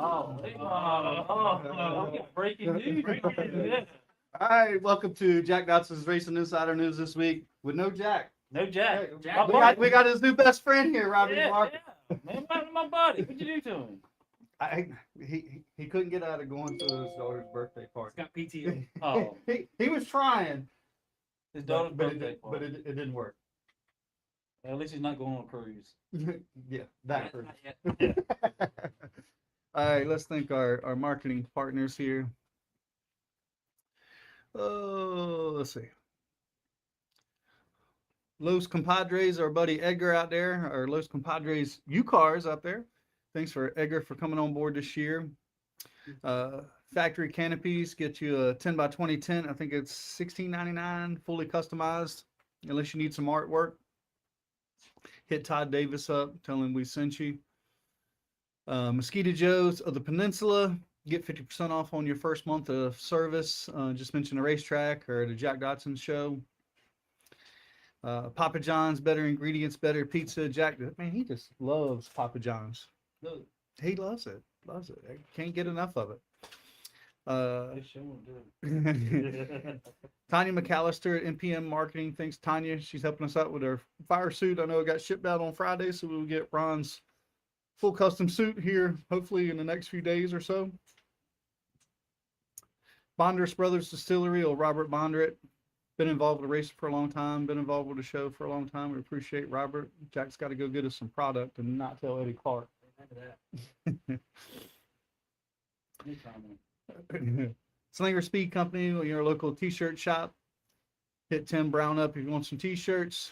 We got breaking news. Yeah. All right, welcome to Jack Dodson's Racing Insider News this week with no Jack. No Jack. Hey, Jack we got his new best friend here, Robbie Mark. Yeah. Man, my buddy. What'd you do to him? He couldn't get out of going to his daughter's birthday party. He's got PTO. Oh, He was trying, his daughter's birthday but party. it didn't work. At least he's not going on a cruise. Yeah, that hurt. Not yet. All right, let's thank our marketing partners here. Oh, let's see. Los Compadres, our buddy Edgar out there, our Los Compadres U-Cars out there. Thanks for Edgar for coming on board this year. Factory canopies get you a 10 by 20 tent. I think it's $16.99, fully customized, unless you need some artwork. Hit Todd Davis up, tell him we sent you. Mosquito Joe's of the Peninsula, get 50% off on your first month of service. Just mention the racetrack or the Jack Dodson'S show. Papa John's, better ingredients, better pizza. Jack, man, he just loves Papa John's. He loves it. Loves it. I can't get enough of it. They sure do. Tanya McAllister at NPM Marketing. Thanks, Tanya. She's helping us out with our fire suit. I know it got shipped out on Friday, so we'll get Ron's full custom suit here, hopefully in the next few days or so. Bondress Brothers Distillery, or Robert Bondrett. Been involved with the racing for a long time, been involved with the show for a long time. We appreciate Robert. Jack's got to go get us some product and not tell Eddie Clark. Slinger Speed Company, your local t-shirt shop. Hit Tim Brown up if you want some t-shirts.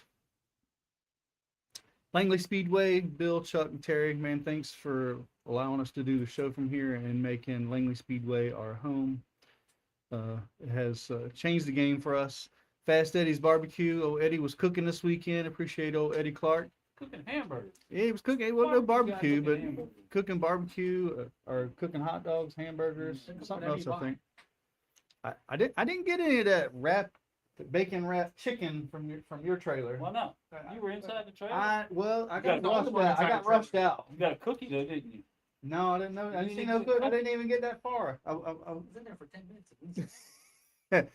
Langley Speedway, Bill, Chuck, and Terry, man, thanks for allowing us to do the show from here and making Langley Speedway our home. It has changed the game for us. Fast Eddie's Barbecue. Oh, Eddie was cooking this weekend. Appreciate old Eddie Clark. Cooking hamburgers. Yeah, he was cooking. It wasn't no barbecue, but Hamburgers. cooking barbecue or cooking hot dogs, hamburgers, something else. I think. I didn't get any of that bacon wrapped chicken from your trailer. Why not? You were inside the trailer. I got got rushed out. You got a cookie though, didn't you? No, I didn't know. I didn't see no good. I didn't even get that far. I was in there for 10 minutes at least.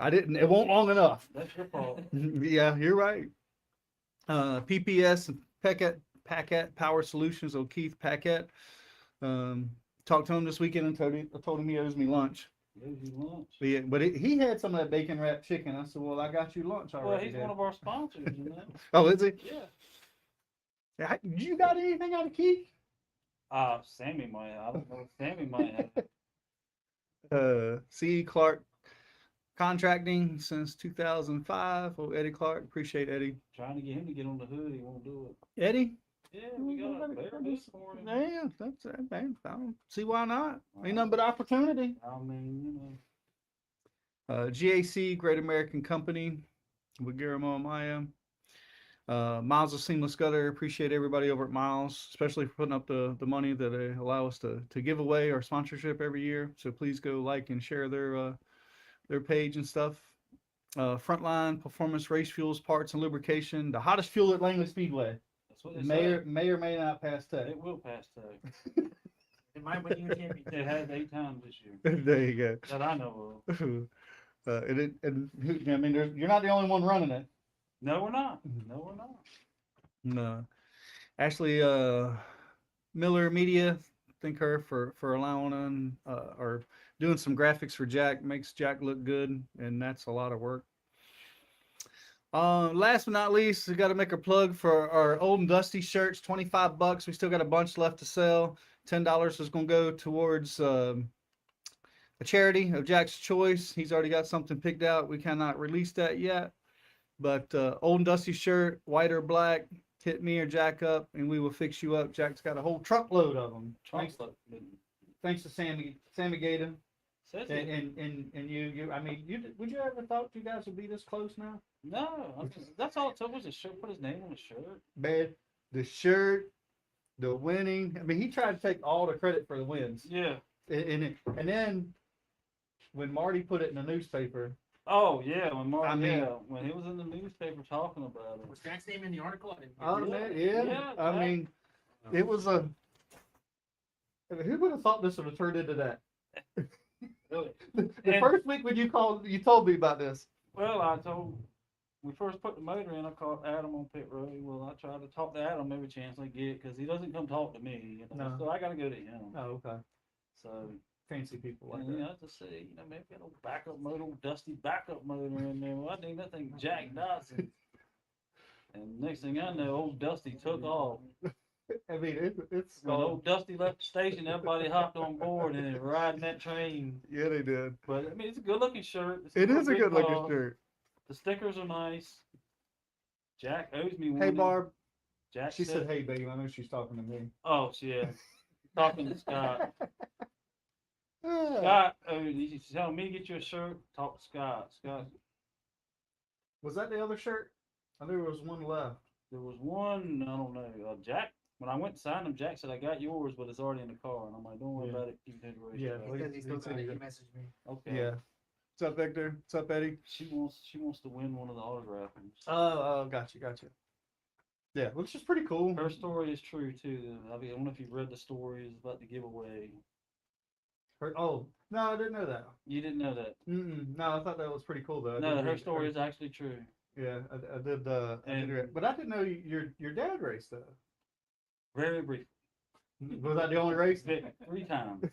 I didn't. It won't long enough. That's your fault. Yeah, you're right. PPS and Paquette Power Solutions. Oh, Keith Paquette. Talked to him this weekend and told him he owes me lunch. But he had some of that bacon wrapped chicken. I said, "Well, I got you lunch already." Well, he's one of our sponsors, you know. Oh, is he? Yeah. You got anything out of Keith? Sammy might. I don't know. Sammy might have. C. Clark Contracting since 2005. Oh, Eddie Clark. Appreciate Eddie. Trying to get him to get on the hood. He won't do it. Eddie? Yeah, we got a better hood for him. Yeah, that's it, man. I don't see why not. Ain't nothing but opportunity. I mean, you know. GAC, Great American Company, with Guillermo Amaya. Miles of Seamless Gutter. Appreciate everybody over at Miles, especially for putting up the money that they allow us to give away our sponsorship every year. So please go like and share their page and stuff. Frontline Performance Race Fuels, Parts and Lubrication, the hottest fuel at Langley Speedway. That's what they May or may not pass tech. It will pass tag. It might win you a championship. It has 8 times this year. There you go. That I know of. I mean, you're not the only one running it. No, we're not. No, we're not. No. Ashley Miller Media, thank her for allowing or doing some graphics for Jack. Makes Jack look good, and that's a lot of work. Last but not least, we got to make a plug for our old and dusty shirts. $25. We still got a bunch left to sell. $10 is going to go towards a charity of Jack's choice. He's already got something picked out. We cannot release that yet, but old and dusty shirt, white or black, hit me or Jack up and we will fix you up. Jack's got a whole truckload of them. Thanks to Sammy Gator. And you, I mean, would you ever thought you guys would be this close now? No, that's all it took was a shirt. Put his name on the shirt. Man, the shirt, the winning. I mean, he tried to take all the credit for the wins. Yeah. And then when Marty put it in the newspaper. Oh yeah, when he was in the newspaper talking about it. Was Jack's name in the article? Oh man, yeah. I mean, it was I mean, who would have thought this would have turned into that? Really. The And- first week when you called, you told me about this. Well, I told, we first put the motor in, I called Adam on pit road. Well, I try to talk to Adam every chance I get, cause he doesn't come talk to me, you know, No. so I gotta go to him. Oh, okay. So, Fancy people like and, you that. know, I just say, you know, maybe get a backup motor, dusty backup motor in there. Well, I think that thing Jack Dodson. And next thing I know, old Dusty took off. I mean, it's When old Dusty left the station, everybody hopped on board and riding that train. yeah, they did. But I mean, it's a good looking shirt. It's It is a good looking car. shirt. The stickers are nice. Jack owes me one. Hey, Barb. Jack She said, "Hey, babe." I know she's talking to me. Oh, yeah. Talking to Scott. Ah. Scott, he's telling me to get you a shirt. Talk to Scott. Scott, Was that the other shirt? I knew there was one left. there was one, I don't know. Jack, when I went to sign him, Jack said, I got yours, but it's already in the car. And I'm like, don't worry Yeah. about it. Keep it right. Yeah, Because he still got it, he messaged me. Okay. Yeah. What's up, Victor? What's up, Eddie? She wants to win one of the autograph ones. Oh, gotcha. Yeah, which is pretty cool. Her story is true too. I mean, I don't know if you've read the story. It's about the giveaway. Oh, no, I didn't know that. You didn't know that. No, I thought that was pretty cool though. I No, did her read- story is actually true. Yeah, I did. I did And- read, but I didn't know your dad raced though. Very brief. Was that the only race? 3 times.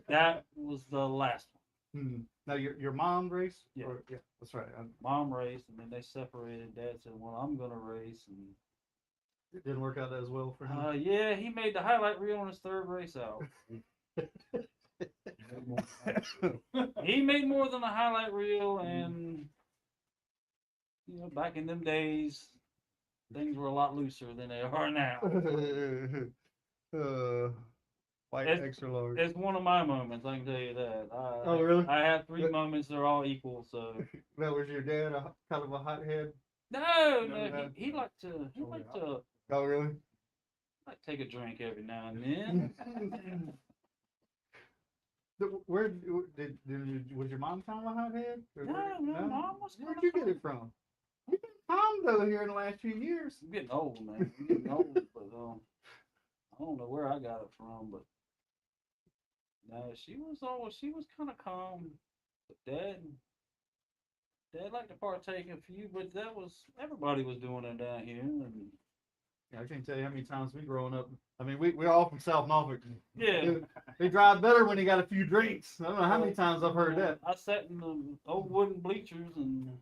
That was the last one. Now your mom raced? Yeah. Yeah, that's right. Mom raced, and then they separated. Dad said, "Well, I'm gonna race," and It didn't work out as well for him. yeah, he made the highlight reel on his 3rd race out. He made more than a highlight reel, and you know, back in them days, things were a lot looser than they are now. White It's- extra large. It's one of my moments, I can tell you that. Oh, really? I have 3 But- moments, they're all equal, so. Now, was your dad kind of a hothead? No, No, no, he liked to, Oh, really? like take a drink every now and then. Where was your mom kind of a hothead? Or No, Mom was Where'd kinda you get it from? You've been calm though here in the last few years. I'm getting old, man. I'm getting old, but I don't know where I got it from, but no, she was kind of calm. But Dad liked to partake in a few, but everybody was doing it down here, and Yeah, I can't tell you how many times we growing up. I mean, we're all from South Norfolk. yeah. They drive better when they got a few drinks. I don't know how many times I've heard that. I sat in the old wooden bleachers, and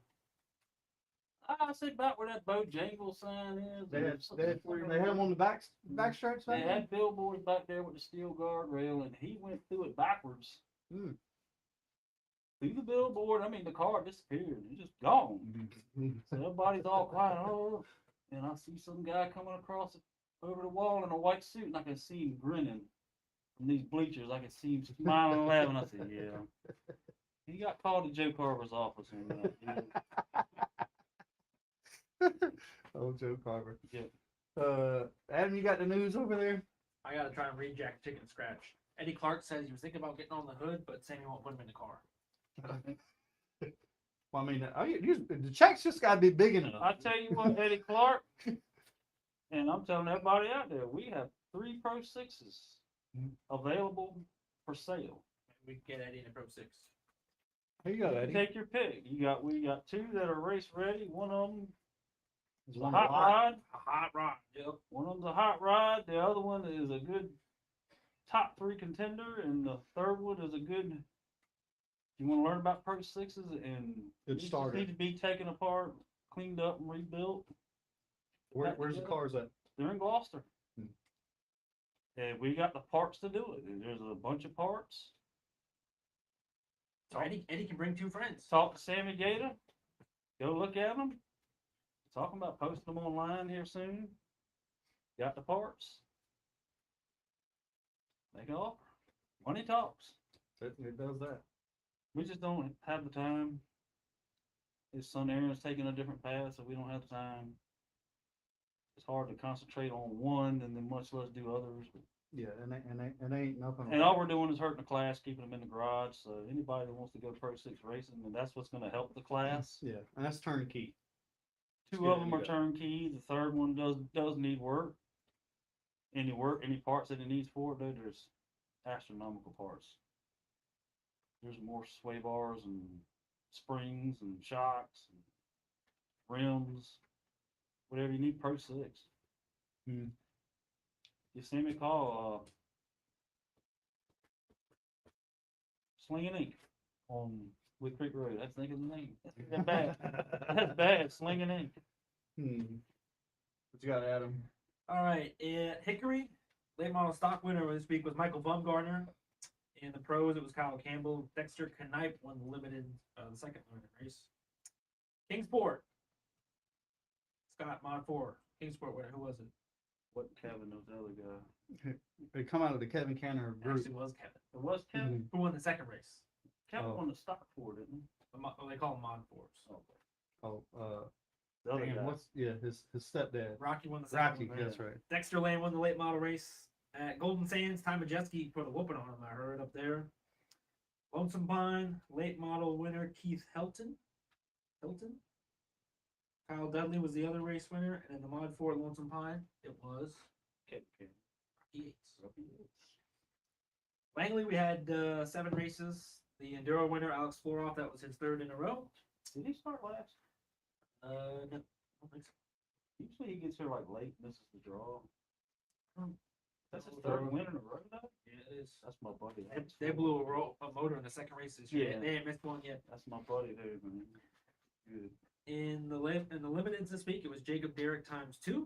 I sit about where that Bojangle sign is. They and had something- them on the back stretch They back there. had billboards back there with the steel guardrail, and he went through it backwards. Hmm. Through the billboard, I mean, the car disappeared. It's just gone. So everybody's all quiet. Oh, and I see some guy coming across over the wall in a white suit, and I can see him grinning from these bleachers. I can see him smiling and laughing. I said, yeah. He got called to Joe Carver's office. And, Oh, Joe Carver. Yeah. Adam, you got the news over there? I gotta try and read Jack Chicken Scratch. Eddie Clark says he was thinking about getting on the hood, but Sammy won't put him in the car. Well, I mean, the checks just got to be big enough. I tell you what, Eddie Clark, and I'm telling everybody out there, we have 3 Pro 6s available for sale. We can get Eddie in a Pro 6. Here you go, Eddie. Take your pick. We got 2 that are race ready. One of them is a One hot rod. A hot rod. Yep. One of them's a hot rod. The other one is a good top 3 contender, and the third one is a good. You want to learn about Pro 6s and Good these just starter. need to be taken apart, cleaned up, and rebuilt. Where's the cars at? They're in Gloucester. Hmm. And we got the parts to do it. There's a bunch of parts. So Eddie can bring 2 friends. Talk to Sammy Gator. Go look at them. Talking about posting them online here soon. Got the parts. Make an offer. Money talks. It does that. We just don't have the time. His son Aaron's taking a different path, so we don't have the time. It's hard to concentrate on one and then much less do others. Yeah, and ain't nothing. And all we're doing is hurting the class, keeping them in the garage. So anybody that wants to go Pro 6 racing, and that's what's going to help the class. Yeah, and that's turnkey. 2 Yeah, of them you are got it. turnkey. The third one does need work. Any parts that it needs for it, though, there's astronomical parts. There's more sway bars and springs and shocks and rims, whatever you need. Pro 6. Hmm. Yosemite call Slinging Ink on Wood Creek Road. That's think of the name. That's bad. That's bad. Slinging Ink. What you got, Adam? All right, Hickory, late model stock winner this week was Michael Bumgarner. In the pros, it was Kyle Campbell. Dexter Knipe won the limited, the second limited race. Kingsport, Scott Mod 4, Kingsport winner. Who was it? What Kevin knows the other guy. They come out of the Kevin Canner It group. actually was Kevin. It was Kevin. Who won the second race? Kevin Oh. won the stock for it, didn't he? They call them Mod 4s. Oh, Oh, the other damn, guy. his stepdad. Rocky won the second Rocky, one. that's right. Dexter Lane won the late model race at Golden Sands. Ty Majeski put a whooping on him, I heard up there. Lonesome Pine, late model winner Keith Hilton. Kyle Dudley was the other race winner, and in the Mod 4 at Lonesome Pine, it was Kevin. Rocky Yates. Langley, we had 7 races. The Enduro winner, Alex Floroff, that was his 3rd in a row. Did he start last? No, I don't think so. Usually he gets here like late, misses the draw. That's his No, 3rd win in a row, though? Yeah, it is. That's my buddy. They blew a motor in the second race this year. Yeah. They ain't missed one yet. That's my buddy there, man. Good. In the limiteds this week, it was Jacob Derrick ×2.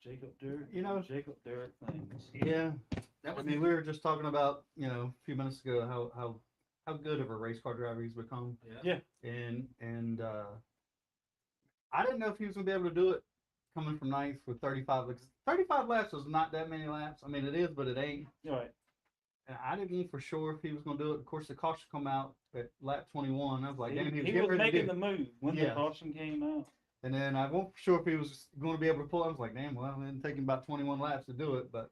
Jacob Derrick. You know- Jacob Derrick things. Yeah. That I was mean, we were just talking about, a few minutes ago how good of a race car driver he's become. yeah. And I didn't know if he was gonna be able to do it coming from ninth with 35 laps. 35 laps is not that many laps. I mean, it is, but it ain't. You're right. And I didn't know for sure if he was gonna do it. Of course, the caution come out at lap 21. I was like, damn, He getting was ready to making do the it. move when Yeah. the caution came out. And then I wasn't sure if he was going to be able to pull it. I was like, damn, well, it didn't take him about 21 laps to do it. But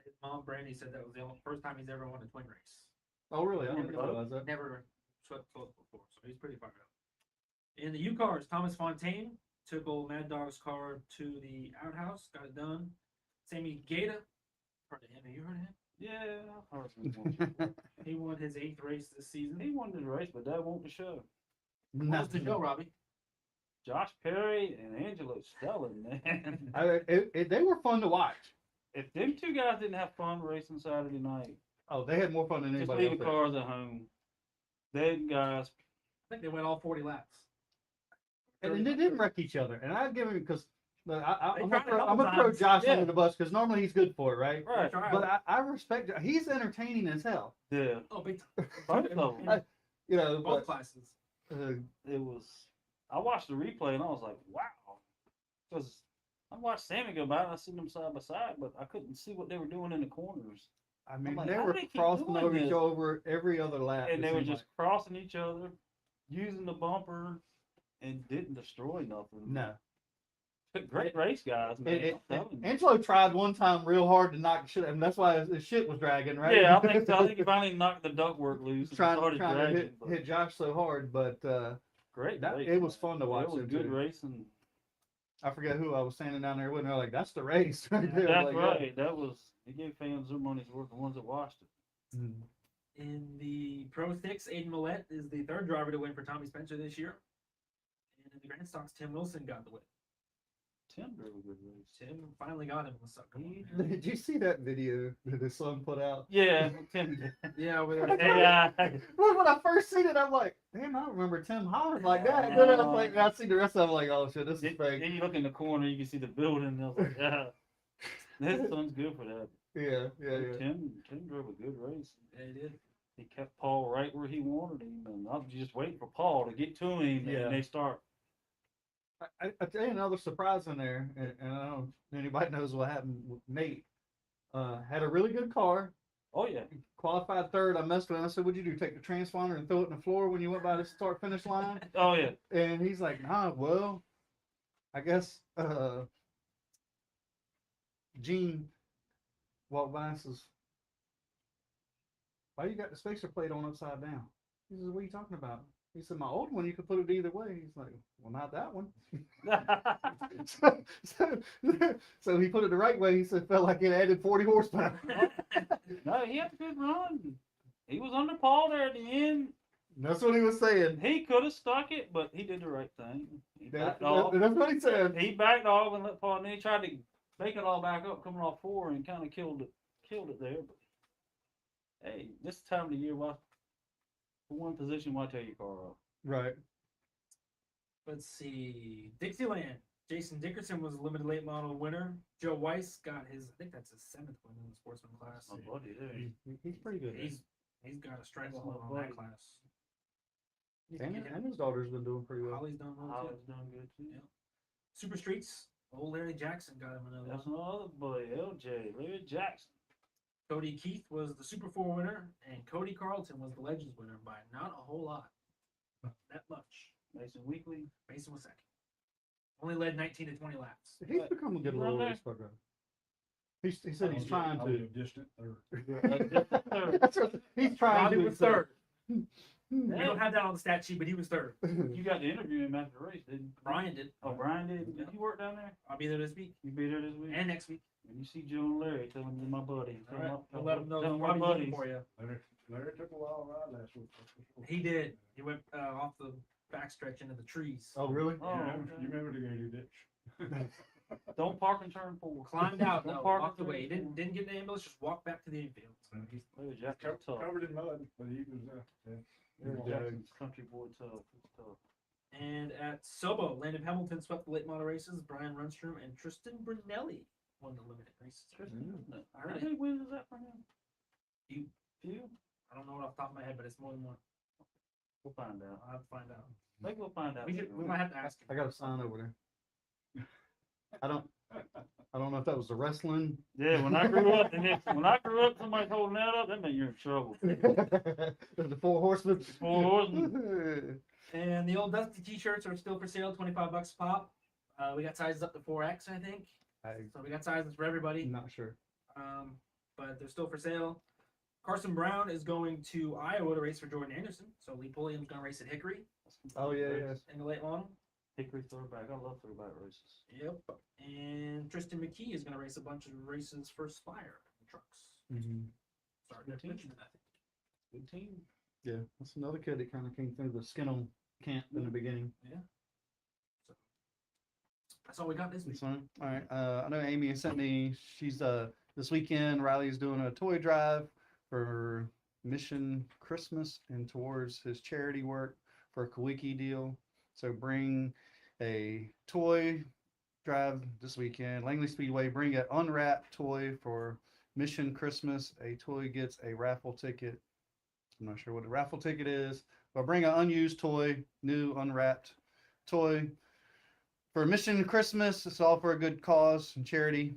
His mom, Brandy, said that was the first time he's ever won a twin race. oh, really? I didn't Yeah. realize that. Never swept both before, so he's pretty fired up. In the U cars, Thomas Fontaine took old Mad Dog's car to the outhouse, got it done. Sammy Gaeta, heard of him? Have you heard of him? Yeah, I've heard him once before. He won his 8th race this season. He won the race, but that won't the show. What's the show, Robbie? Josh Perry and Angelo Stelling, man. They were fun to watch. If them two guys didn't have fun racing Saturday night, Oh, they had more fun than just anybody leave else. the there. cars at home. Them guys, I think they went all 40 laps. And they didn't wreck each other. And I'd give him because They I'm tried a couple gonna throw times. Josh Yeah. under the bus because normally he's good for it, right? right? But I respect it. He's entertaining as hell. Yeah, Oh, big time. both of them. In But both classes. It was. I watched the replay and I was like, wow, because I watched Sammy go by and I seen them side by side, but I couldn't see what they were doing in the corners. I mean, like, they how were do they keep crossing doing over each this? other every other lap. And it they were seemed just crossing each other, using the bumper, and didn't destroy nothing. like. No. Great race, guys. Man. I'm telling you. Angelo tried one time real hard to knock shit, and that's why his shit was dragging, right? Yeah, I think so. I think he finally knocked the ductwork loose and trying started to dragging. but hit Josh so hard, but great that- race, it was man. fun to watch It was them good too. racing. I forget who I was standing down there with, and they're like, "That's the race right Yeah, there." That's Like, right. That was. It gave fans their money's worth. The ones that watched it. yeah. Mm. In the Pro 6, Aiden Millette is the 3rd driver to win for Tommy Spencer this year. And in the Grand Stocks, Tim Wilson got the win. Tim drove a good race. Tim finally got him. What's up? Come on, He man. Did you see that video that his son put out? Yeah, Tim. Yeah, with Yeah. Look, when I first seen it, I'm like, damn, I don't remember Tim hollering like that. And then I was like, I see the rest of it, I'm like, oh shit, this is Then fake. you look in the corner, you can see the building. And I was like, yeah, this son's good for that. Yeah. Tim drove a good race. Yeah, he did. He kept Paul right where he wanted him, and I was just waiting for Paul to get to him, Yeah. and they start. I tell you another surprise in there, and I don't know if anybody knows what happened with Nate. Had a really good car, Oh yeah, qualified 3rd. I messed with him. I said, what'd you do? Take the transponder and throw it in the floor when you went by the start finish line? oh yeah. And he's like, nah, well, I guess Gene walked by and says, why you got the spacer plate on upside down? He says, what are you talking about? He said, my old one, you could put it either way. He's like, well, not that one. So he put it the right way. He said, felt like it added 40 horsepower. No, he had a good run. He was under Paul there at the end. That's what he was saying. He could have stuck it, but he did the right thing. He backed off. That's what he said. He backed off and let Paul, and then he tried to make it all back up, coming off 4, and kind of killed it there. But hey, this time of the year, why for one position, why tear your car off? Right. Let's see. Dixieland. Jason Dickerson was a limited late model winner. Joe Weiss got his, I think that's his 7th win in the sportsman class. My buddy there. He's pretty good. He's got a stranglehold on that class. And his daughter's been doing pretty well. Holly's done well too. Holly's done good too. Yeah. Super Streets. Old Larry Jackson got him another That's one. another boy, LJ, Larry Jackson. Cody Keith was the Super 4 winner, and Cody Carlton was the Legends winner by not a whole lot. That much. Mason Weekly. Mason was second. Only led 19 to 20 laps. He's become a good little race car driver. He said he's trying I'll be to. a distant third. That's what he's trying Bobby to. was third. We don't have that on the stat sheet, but he was third. You got to interview him after the race, didn't you? Brian did. Oh, Brian did. Did you work down there? I'll be there this week You be there this week? and next week. When you see Joe and Larry, tell them you're my buddy. All right. I'll let him know. Tell them we're Robbie's looking buddies. for you. Larry took a while ride last week. He did. He went off the backstretch into the trees. Oh, really? Oh, You remember the gator ditch? Don't park and turn 4. Climbed out Don't though. park Walked and away. He turn didn't get in the ambulance. Just walked back to the infield. He's Larry Jackson's tough. covered in mud, but he was Larry Yeah. Jackson's country boy tough. He's tough. And at Sobo, Landon Hamilton swept the late model races. Brian Runstrom and Tristan Brunelli won the limited races. Tristan, isn't it? I heard How it. many wins is that for him? Few. Few? I don't know it off the top of my head, but it's more than one. We'll find out. I'll have to find out. Maybe we'll find out. We might have to ask him. I got a sign over there. I don't know if that was the wrestling. Yeah, when I grew up, somebody holding that up, that meant you're in trouble. The 4 horsemen. 4 horsemen. And the old Dusty t-shirts are still for sale, $25 a pop. We got sizes up to 4X, I think. So we got sizes for everybody. I'm not sure. But they're still for sale. Carson Brown is going to Iowa to race for Jordan Anderson. So Lee Pulliam's going to race at Hickory Oh yeah, yeah. in the late model. Hickory throwback. I love throwback races. Yep. And Tristan McKee is going to race a bunch of races for Spire trucks. Mm-hmm. Starting at Richmond, I think. Good team. Yeah, that's another kid that kind of came through the skin on camp in the beginning. So that's all we got this week. That's fine. All right. I know Amy has sent me. She's this weekend. Riley's doing a toy drive for Mission Christmas and towards his charity work for a Kawiki deal. So bring a toy drive this weekend. Langley Speedway. Bring an unwrapped toy for Mission Christmas. A toy gets a raffle ticket. I'm not sure what a raffle ticket is, but bring an unused toy, new unwrapped toy for Mission Christmas. It's all for a good cause and charity.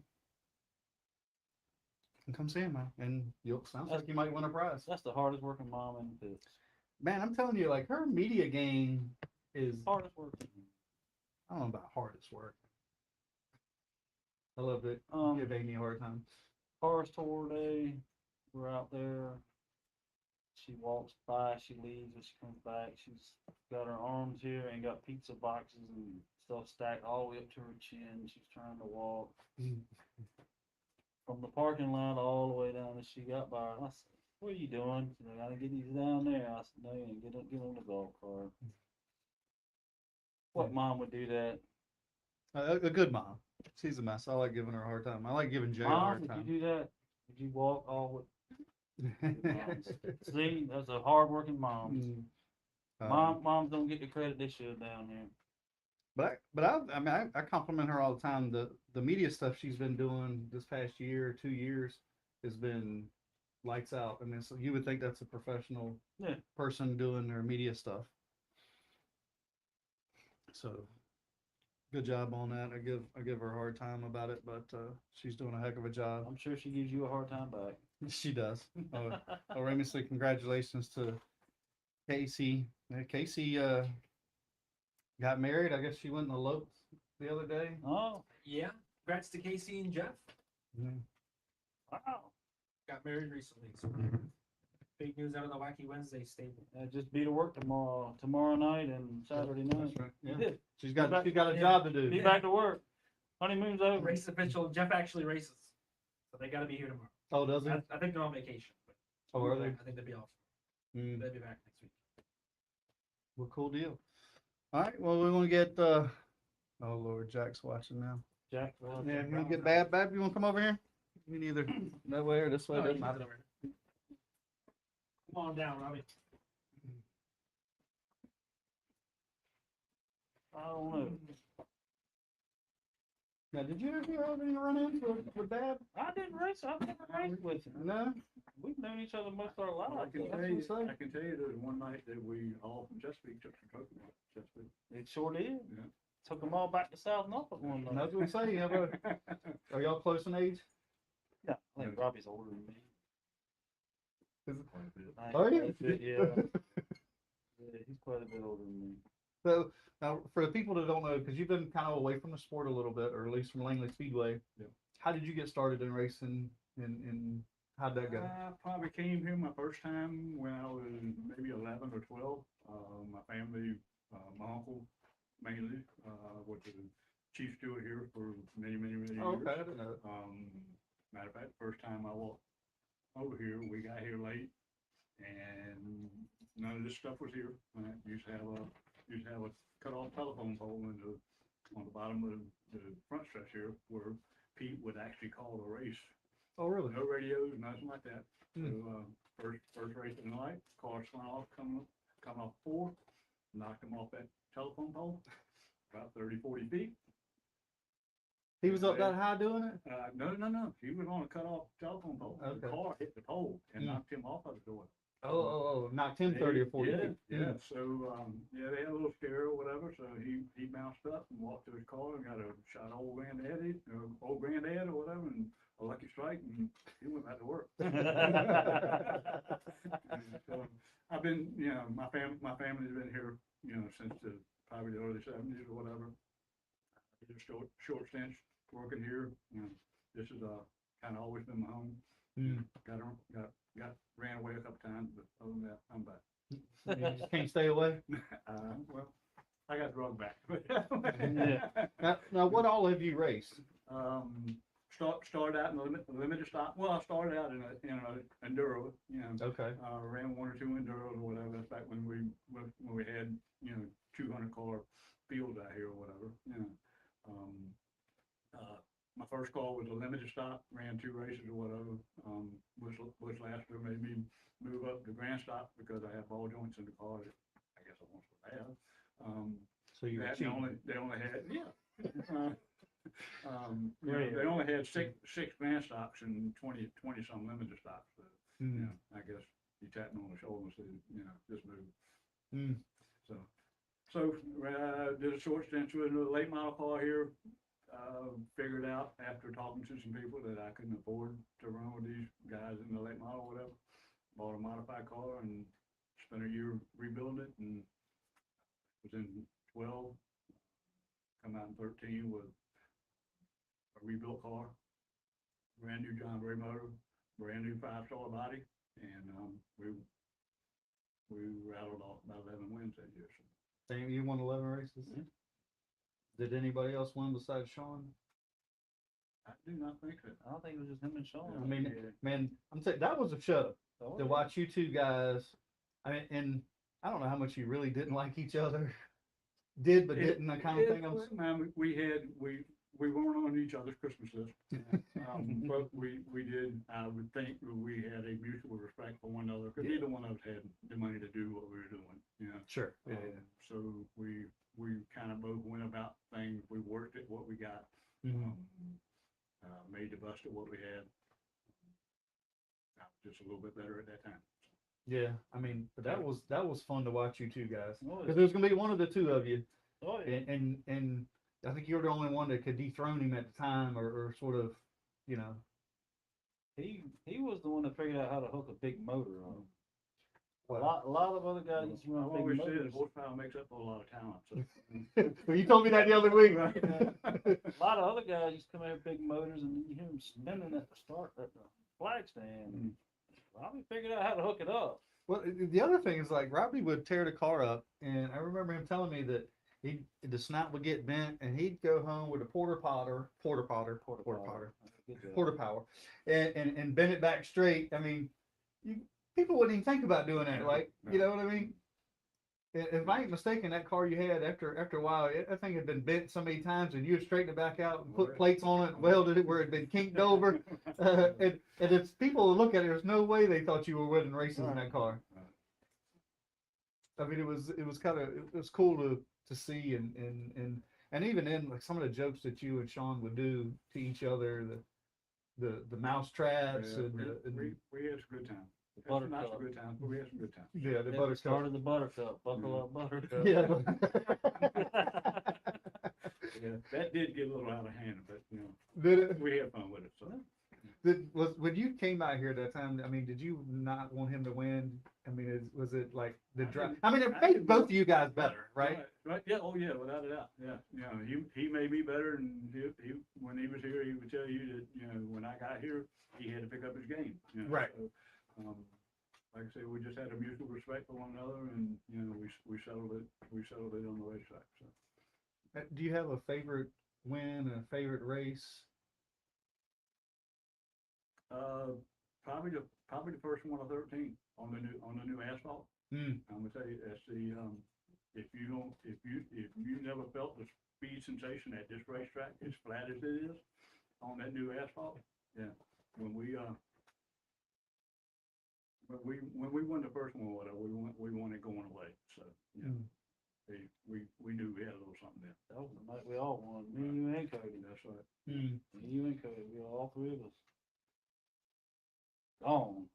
And come see him, man. And sounds like you might win a prize. That's the hardest working mom in the pits. Man, I'm telling you, like her media game is Hardest working. I don't know about hardest work. I love it. Give Amy a hard time. Cars tour day. We're out there. She walks by, she leaves, and she comes back. She's got her arms here and got pizza boxes and stuff stacked all the way up to her chin. She's trying to walk from the parking lot all the way down as she got by. And I said, "What are you doing?" She said, "I gotta get these down there." I said, "No, you ain't. Get on the golf cart." What mom would do that? A good mom. She's a mess. I like giving her a hard time. I like giving Jay a Mom, hard would time. you do that? Would you walk all with? See, that's a hard-working mom. Moms don't get the credit they should down here. But I compliment her all the time. The media stuff she's been doing this past year, 2 years, has been lights out. I mean, so you would think that's a professional person doing their media stuff. So good job on that. I give her a hard time about it, but she's doing a heck of a job. I'm sure she gives you a hard time back. She does. Let me say congratulations to Casey. Casey got married. I guess she went and eloped the other day. Oh, Yeah. Congrats to Casey and Jeff. Yeah. wow. Got married recently. So Big news out of the Wacky Wednesday stable. Just be to work tomorrow night and Saturday night. That's right. Yeah. Yeah. She's got a Yeah. job to do. Be back to work. Honeymoon's over. Race official. Jeff actually races, so they got to be here tomorrow. Oh, does he? I think they're on vacation. But Oh, are they? I think they'll be off. Mm. They'll be back next week. Well, cool deal. All right. Well, we want to get. Oh Lord, Jack's watching now. Jack. Yeah, you want to get Bab? You want to come over here? You can either that way or this way. Oh, doesn't you matter. can sit over here. Come on down, Robbie. I don't know. Now, did you ever have any run-ins with Bab? I didn't race. I've never raced with him. No. We've known each other most of our I lives. can that's tell what you, I'm saying. I can tell you there was one night that we all from Chesapeake took some coconut. Chesapeake. It sure did. Yeah. Took them all back to South Norfolk one And night. that's what I'm saying. Are y'all close in age? Yeah, I think Robbie's older than me. I think Are quite you? a bit, yeah. Yeah, he's quite a bit older than me. So now, for the people that don't know, because you've been kind of away from the sport a little bit, or at least from Langley Speedway. Yeah. How did you get started in racing? And how'd that go? I probably came here my first time when I was maybe 11 or 12. My family, my uncle mainly, was the chief steward here for many years. Oh, okay, I didn't know. Matter of fact, first time I walked over here, we got here late, and none of this stuff was here. Used to have a cut off telephone pole on the bottom of the front stretch here, where Pete would actually call the race. Oh, really? No radios, nothing like that. Hmm. So first race of the night, car spun off, coming off 4, knocked him off that telephone pole, about 30-40 feet. He was up that high doing it? No. He was on a cut off telephone pole. The Okay. car hit the pole and Hmm. knocked him off of the door. Oh, knocked him 30 or 40 Yeah, feet. yeah. So, they had a little scare or whatever, so he bounced up and walked to his car and got a shot of old granddaddy, old granddad or whatever, and a lucky strike, and he went back to work. And so, I've been, my family's been here, since probably the early 70s or whatever. I did a short stint working here, this is, kind of always been my home. Mm. Got ran away a couple times, but other than that, I'm back. You just can't stay away. Well, I got drugged back. Yeah. Now, what all have you raced? Started out in a limited stop. Well, I started out in a enduro. Okay. Ran 1 or 2 enduros or whatever. That's back when we had 200 car fields out here or whatever. My first car was a limited stop. Ran 2 races or whatever. Bush Laster made me move up to grand stop because I have ball joints in the car that I guess I want to have. So you were They cheating. only had Yeah. they only had six grand stocks and 20 some limited stocks. But, Mm. I guess he tapped me on the shoulder and said, just move. Mm. So did a short stint with a late model car here. Figured out after talking to some people that I couldn't afford to run with these guys in the late model or whatever. Bought a modified car and spent a year rebuilding it, and was in 12, come out in 13 with a rebuilt car, brand new John Gray motor, brand new 5-star body, and we rattled off about 11 wins that year. So. Damn, you won 11 races? Yeah. Did anybody else win besides Sean? I do not think so. I don't think it was just him and Sean. I mean, man, I'm saying that was a show Oh, to yeah. watch you two guys. I mean, and I don't know how much you really didn't like each other. Did but didn't, that kind of thing. Man, we weren't on each other's Christmas list. But we did, I would think we had a mutual respect for one another, because neither one of us had the money to do what we were doing, Sure. So we kind of both went about things, we worked at what we got, Mhm. made the best of what we had. Just a little bit better at that time. Yeah, I mean, but that was fun to watch you two guys, Oh, because there's gonna be one of the two of you, Oh, yeah. and I think you're the only one that could dethrone him at the time, or sort of, He was the one that figured out how to hook a big motor on. A Well, lot of other guys used to I've run big always said motors. that horsepower makes up for a lot of talent, so. well, you told me that the other week. A lot of other guys used to come out with big motors, and you hear them spinning at the start at the flag stand. Robbie figured out how to hook it up. Well, the other thing is like Robbie would tear the car up, and I remember him telling me that the snout would get bent, and he'd go home with a porter power, and bend it back straight. I mean, people wouldn't even think about doing that. Like, you know what I mean? If I ain't mistaken, that car you had after a while, that thing had been bent so many times, and you would straighten it back out and put plates on it, and welded it where it had been kinked over. And if people would look at it, there's no way they thought you were winning races in that car. I mean, it was cool to see, and even in like some of the jokes that you and Sean would do to each other, the mouse traps, and we had some good time. The Not buttercup. some good time, but we had some good time. yeah, the Yeah, we buttercup. started the buttercup. Buckle up, buttercup. Yeah. Yeah, that did get a little out of hand, but Did it? we had fun with it. So When you came out here that time, I mean, did you not want him to win? I mean, was it like the drive? I mean, it made both of you guys better, right? Right. Yeah. Oh, yeah. Without a doubt. Yeah. He made me better, and he when he was here, he would tell you that when I got here, he had to pick up his game. Right. So, like I say, we just had a mutual respect for one another, and we settled it. We settled it on the racetrack. So. Do you have a favorite win, a favorite race? Probably the first one of 13 on the new asphalt. I'm gonna tell you, that's the if you never felt the speed sensation at this racetrack, as flat as it is on that new asphalt. Yeah, when we won the first one, whatever, we won it going away. So we knew we had a little something there. That was the night we all won. Me, you, and Cody. That's right. Me, you, and Cody. We all three of us. Gone.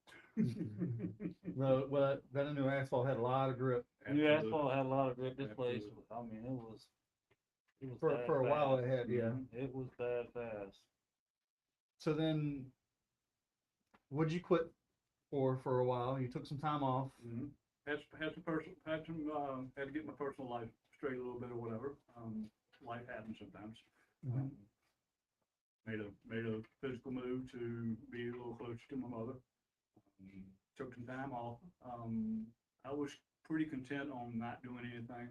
Well, that new asphalt had a lot of grip. New Absolutely. asphalt had a lot of grip. This place, Absolutely. I mean, it was For a bad while fast. it had, yeah. It was bad fast. So then, what'd you quit for a while? You took some time off. Had to get my personal life straight a little bit or whatever. Life happens sometimes. Made a physical move to be a little closer to my mother. Took some time off. I was pretty content on not doing anything.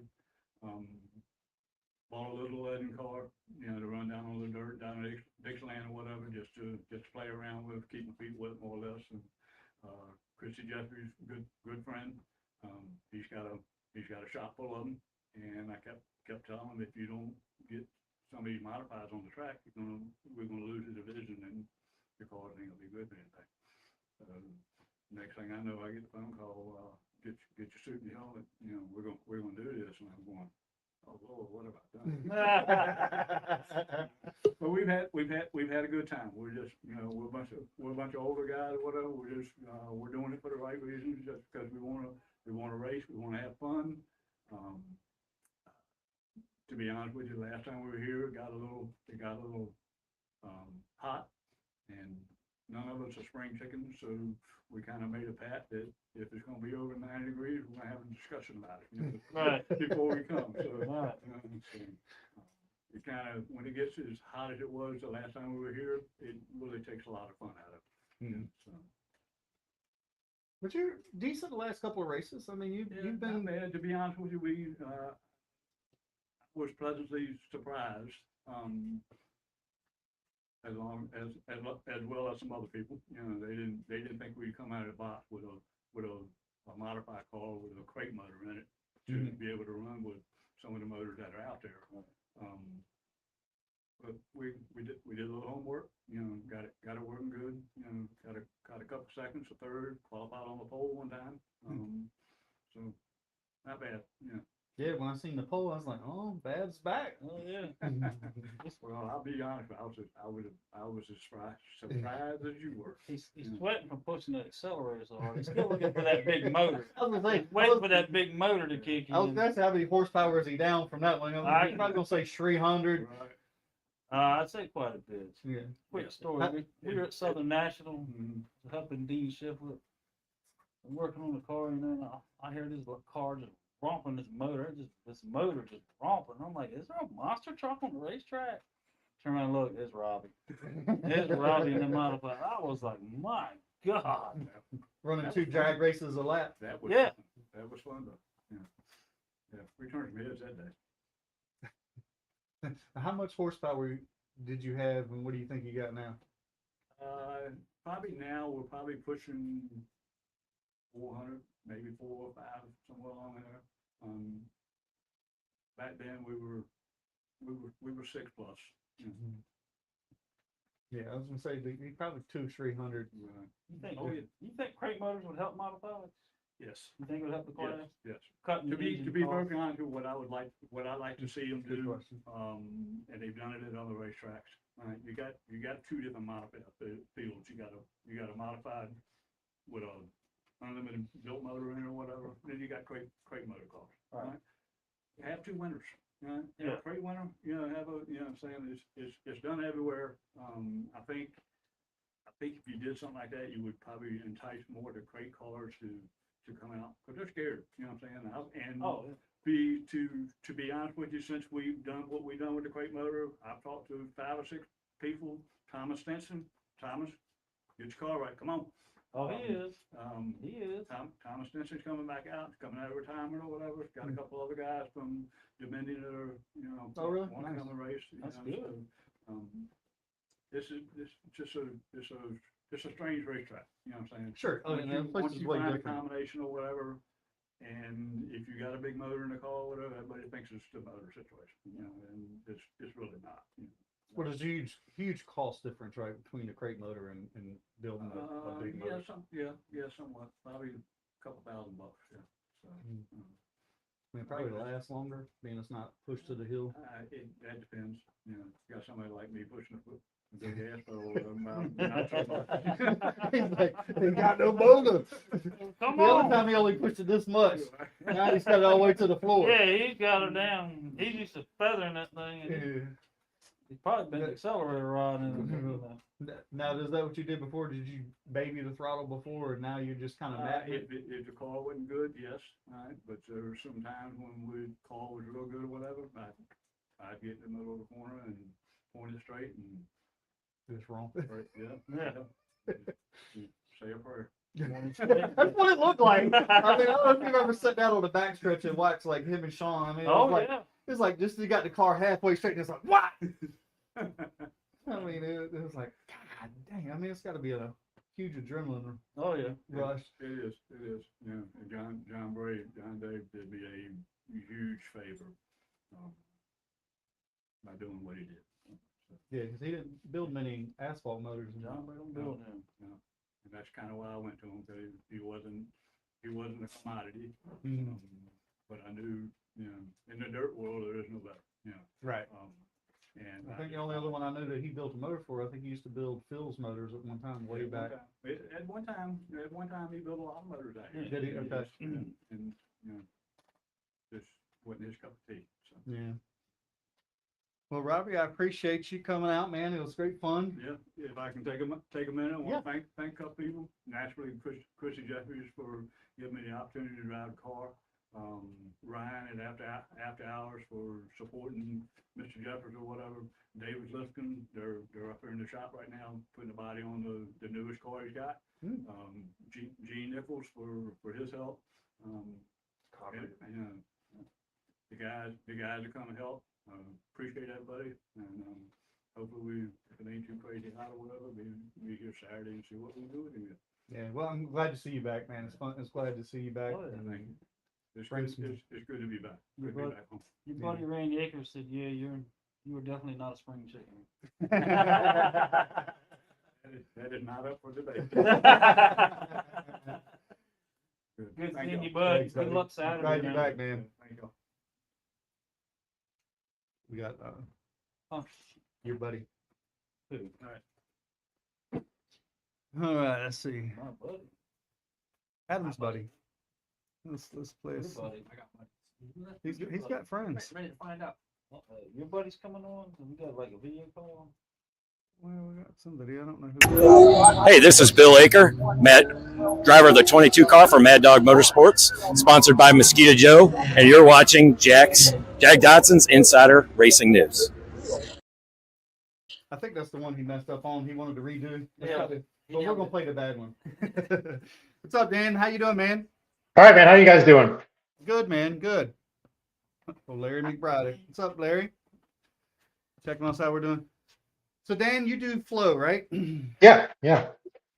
Bought a little Legend car, to run down on the dirt down at Dixieland or whatever, just to play around with, keep my feet wet more or less. And Christy Jeffries, good friend. He's got a shop full of them, and I kept telling him, if you don't get some of these modifieds on the track, we're gonna lose the division, and your cars ain't gonna be good for anything. Next thing I know, I get the phone call, get your suit and helmet, we're gonna do this, and I'm going, oh Lord, what have I done? But we've had a good time. We're just, we're a bunch of older guys or whatever. We're just, we're doing it for the right reasons, just because we want to race, we want to have fun. To be honest with you, last time we were here, it got a little hot, and none of us are spring chickens, so we kind of made a pact that if it's going to be over 90 degrees, we're going to have a discussion about it, Right. before we come. So, Right. it kind of, when it gets as hot as it was the last time we were here, it really takes a lot of fun out of it. So, But you're decent the last couple of races. I mean, you've been. not bad. To be honest with you, we was pleasantly surprised, as well as some other people. They didn't think we'd come out of the box with a modified car with a crate motor in it to be able to run with some of the motors that are out there. But we did a little homework. Got it working good. Got a couple seconds, a third, qualified on the pole one time. So not bad. Yeah, when I seen the pole, I was like, "Oh, Bab's back." Oh yeah. Well, I'll be honest, I was as surprised as you were. He's sweating from pushing the accelerator so hard. He's still looking for that big motor. I was gonna say, Waiting for that big motor to kick I was in. gonna say, how many horsepower is he down from that one? I'm probably gonna say 300. Right. I'd say quite a bit. Yeah. Quick story. We were at Southern National, helping Dean Shiflett. I'm working on the car, and I hear this car just romping this motor. This motor just romping. I'm like, is there a monster truck on the racetrack? Turn around and look, it's Robbie. It's Robbie in the modified. I was like, my God. running That 2 was drag fun. races a lap. That was Yeah. fun. That was fun though. Yeah. Yeah. We turned some heads that day. How much horsepower did you have, and what do you think you got now? Probably now we're probably pushing 400, maybe 4 or 5, somewhere along there. Back then we were 6 plus. You know. Yeah, I was gonna say probably 200-300. Right. You think crate motors would help modify it? Yes. You think it would help the class? Yes. Cutting To the be engine perfectly cost? honest, what I like to see them Good do, question. and they've done it at other racetracks. You got 2 different modified fields. You got a modified with a unlimited built motor in it or whatever. Then you got crate motor cars. Right. You have 2 winners. Yeah. Crate winner. Have a what I'm saying, it's done everywhere. I think if you did something like that, you would probably entice more of the crate cars to come out, because they're scared. You know what I'm saying? And Oh, yeah. to be honest with you, since we've done what we've done with the crate motor, I've talked to 5 or 6 people. Thomas Stinson, Thomas, get your car right. Come on. Oh, he is. He is. Thomas Stinson's coming back out, coming out of retirement or whatever. Got a couple other guys from Dominion that are, Oh, really? want to Nice. come and race. That's So, this is just a strange racetrack. You know what I'm saying? Sure. Oh, Once yeah, you, the place once is you way find a different. combination or whatever, and if you got a big motor in the car or whatever, everybody thinks it's the motor situation. And it's really not. Well, there's huge cost difference, right, between the crate motor and building a big motor. Somewhat. Probably a couple $1,000. Yeah. So. I mean, probably last longer, being it's not pushed to the hill. That depends. You got somebody like me pushing a big gas pedal. Not so much. He's like, he got no motor. Come The other on. time he only pushed it this much. Now he's got it all the way to the floor. Yeah, he's got her down. He's used to feathering that thing. And Yeah. he's probably been accelerator riding. Now, is that what you did before? Did you baby the throttle before, or now you're just kind of If the car wasn't good, yes. All right. But there were some times when the car was real good or whatever, I'd get in the middle of the corner and point it straight and just wrong? Yeah. say a prayer. That's what it looked like. I mean, I don't know if you've ever sat down on the backstretch and watched like him and Sean. I mean, it was Oh, like, yeah. it's like just he got the car halfway straight and it's like, what? I mean, it was like, God dang. I mean, it's got to be a huge adrenaline Oh, yeah. rush. It is. Yeah. And John Dave did me a huge favor by doing what he did. Yeah, because he didn't build many asphalt motors. John Brown building him. And that's kind of why I went to him, because he wasn't a commodity. Mhm. But I knew, in the dirt world, there is no better. Right. And I think the only other one I know that he built a motor for, I think he used to build Phil's motors at one time, way back. At one time, he built a lot of motors out here. Did he? Okay. And just wasn't his cup of tea. So. Yeah. Well, Robbie, I appreciate you coming out, man. It was great fun. Yeah, if I can take a minute, I want to thank a couple people. Naturally, Chrissy Jeffries for giving me the opportunity to drive the car. Ryan at After Hours for supporting Mr. Jeffers or whatever. David Lifkin, they're up there in the shop right now putting the body on the newest car he's got. Gene Nichols for his help. The guys that come and help. Appreciate everybody, and hopefully if it ain't too crazy hot or whatever, be here Saturday and see what we do with him. Yeah, well, I'm glad to see you back, man. It's fun. It's glad to see you back. Oh, yeah. And, It's Bring good to be back. Good to be back home. Your buddy Randy Akers said, yeah, you were definitely not a spring chicken. That is not up for debate. Good Thank seeing y'all. you, bud. Thanks, Good buddy. luck Saturday. Glad you're man. back, man. Thank y'all. We got Oh, your buddy. who? All right. All right, let's see. My buddy. Adam's buddy. Let's play. Your This. buddy. I got money. He's got friends. Ready to find out. Your buddy's coming on? We got like a video call? Well, we got somebody. I don't know who. Hey, this is Bill Aker, driver of the 22 car for Mad Dog Motorsports, sponsored by Mosquito Joe, and you're watching Jack Dodson'S Insider Racing News. I think that's the one he messed up on. He wanted to redo. Yeah. But we're gonna play the bad one. What's up, Dan? How you doing, man? All right, man. How you guys doing? Good, man. Good. Oh, Larry McBride. What's up, Larry? Checking us how we're doing. So, Dan, you do flow, right? Yeah, yeah.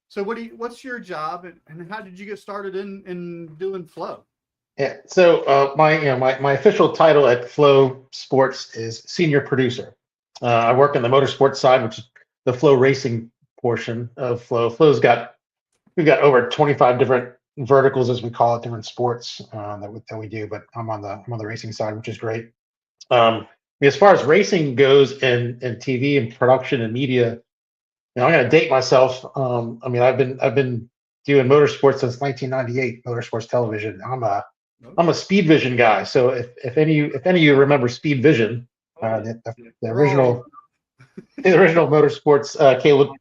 So, what's your job, and how did you get started in doing flow? Yeah. So my official title at Flow Sports is senior producer. I work on the motorsports side, which is the flow racing portion of Flow. We've got over 25 different verticals, as we call it, different sports that we do. But I'm on the racing side, which is great. As far as racing goes and TV and production and media, I'm going to date myself. I've been doing motorsports since 1998, motorsports television. I'm a Speed Vision guy. So if any of you remember Speed Vision, the original motorsports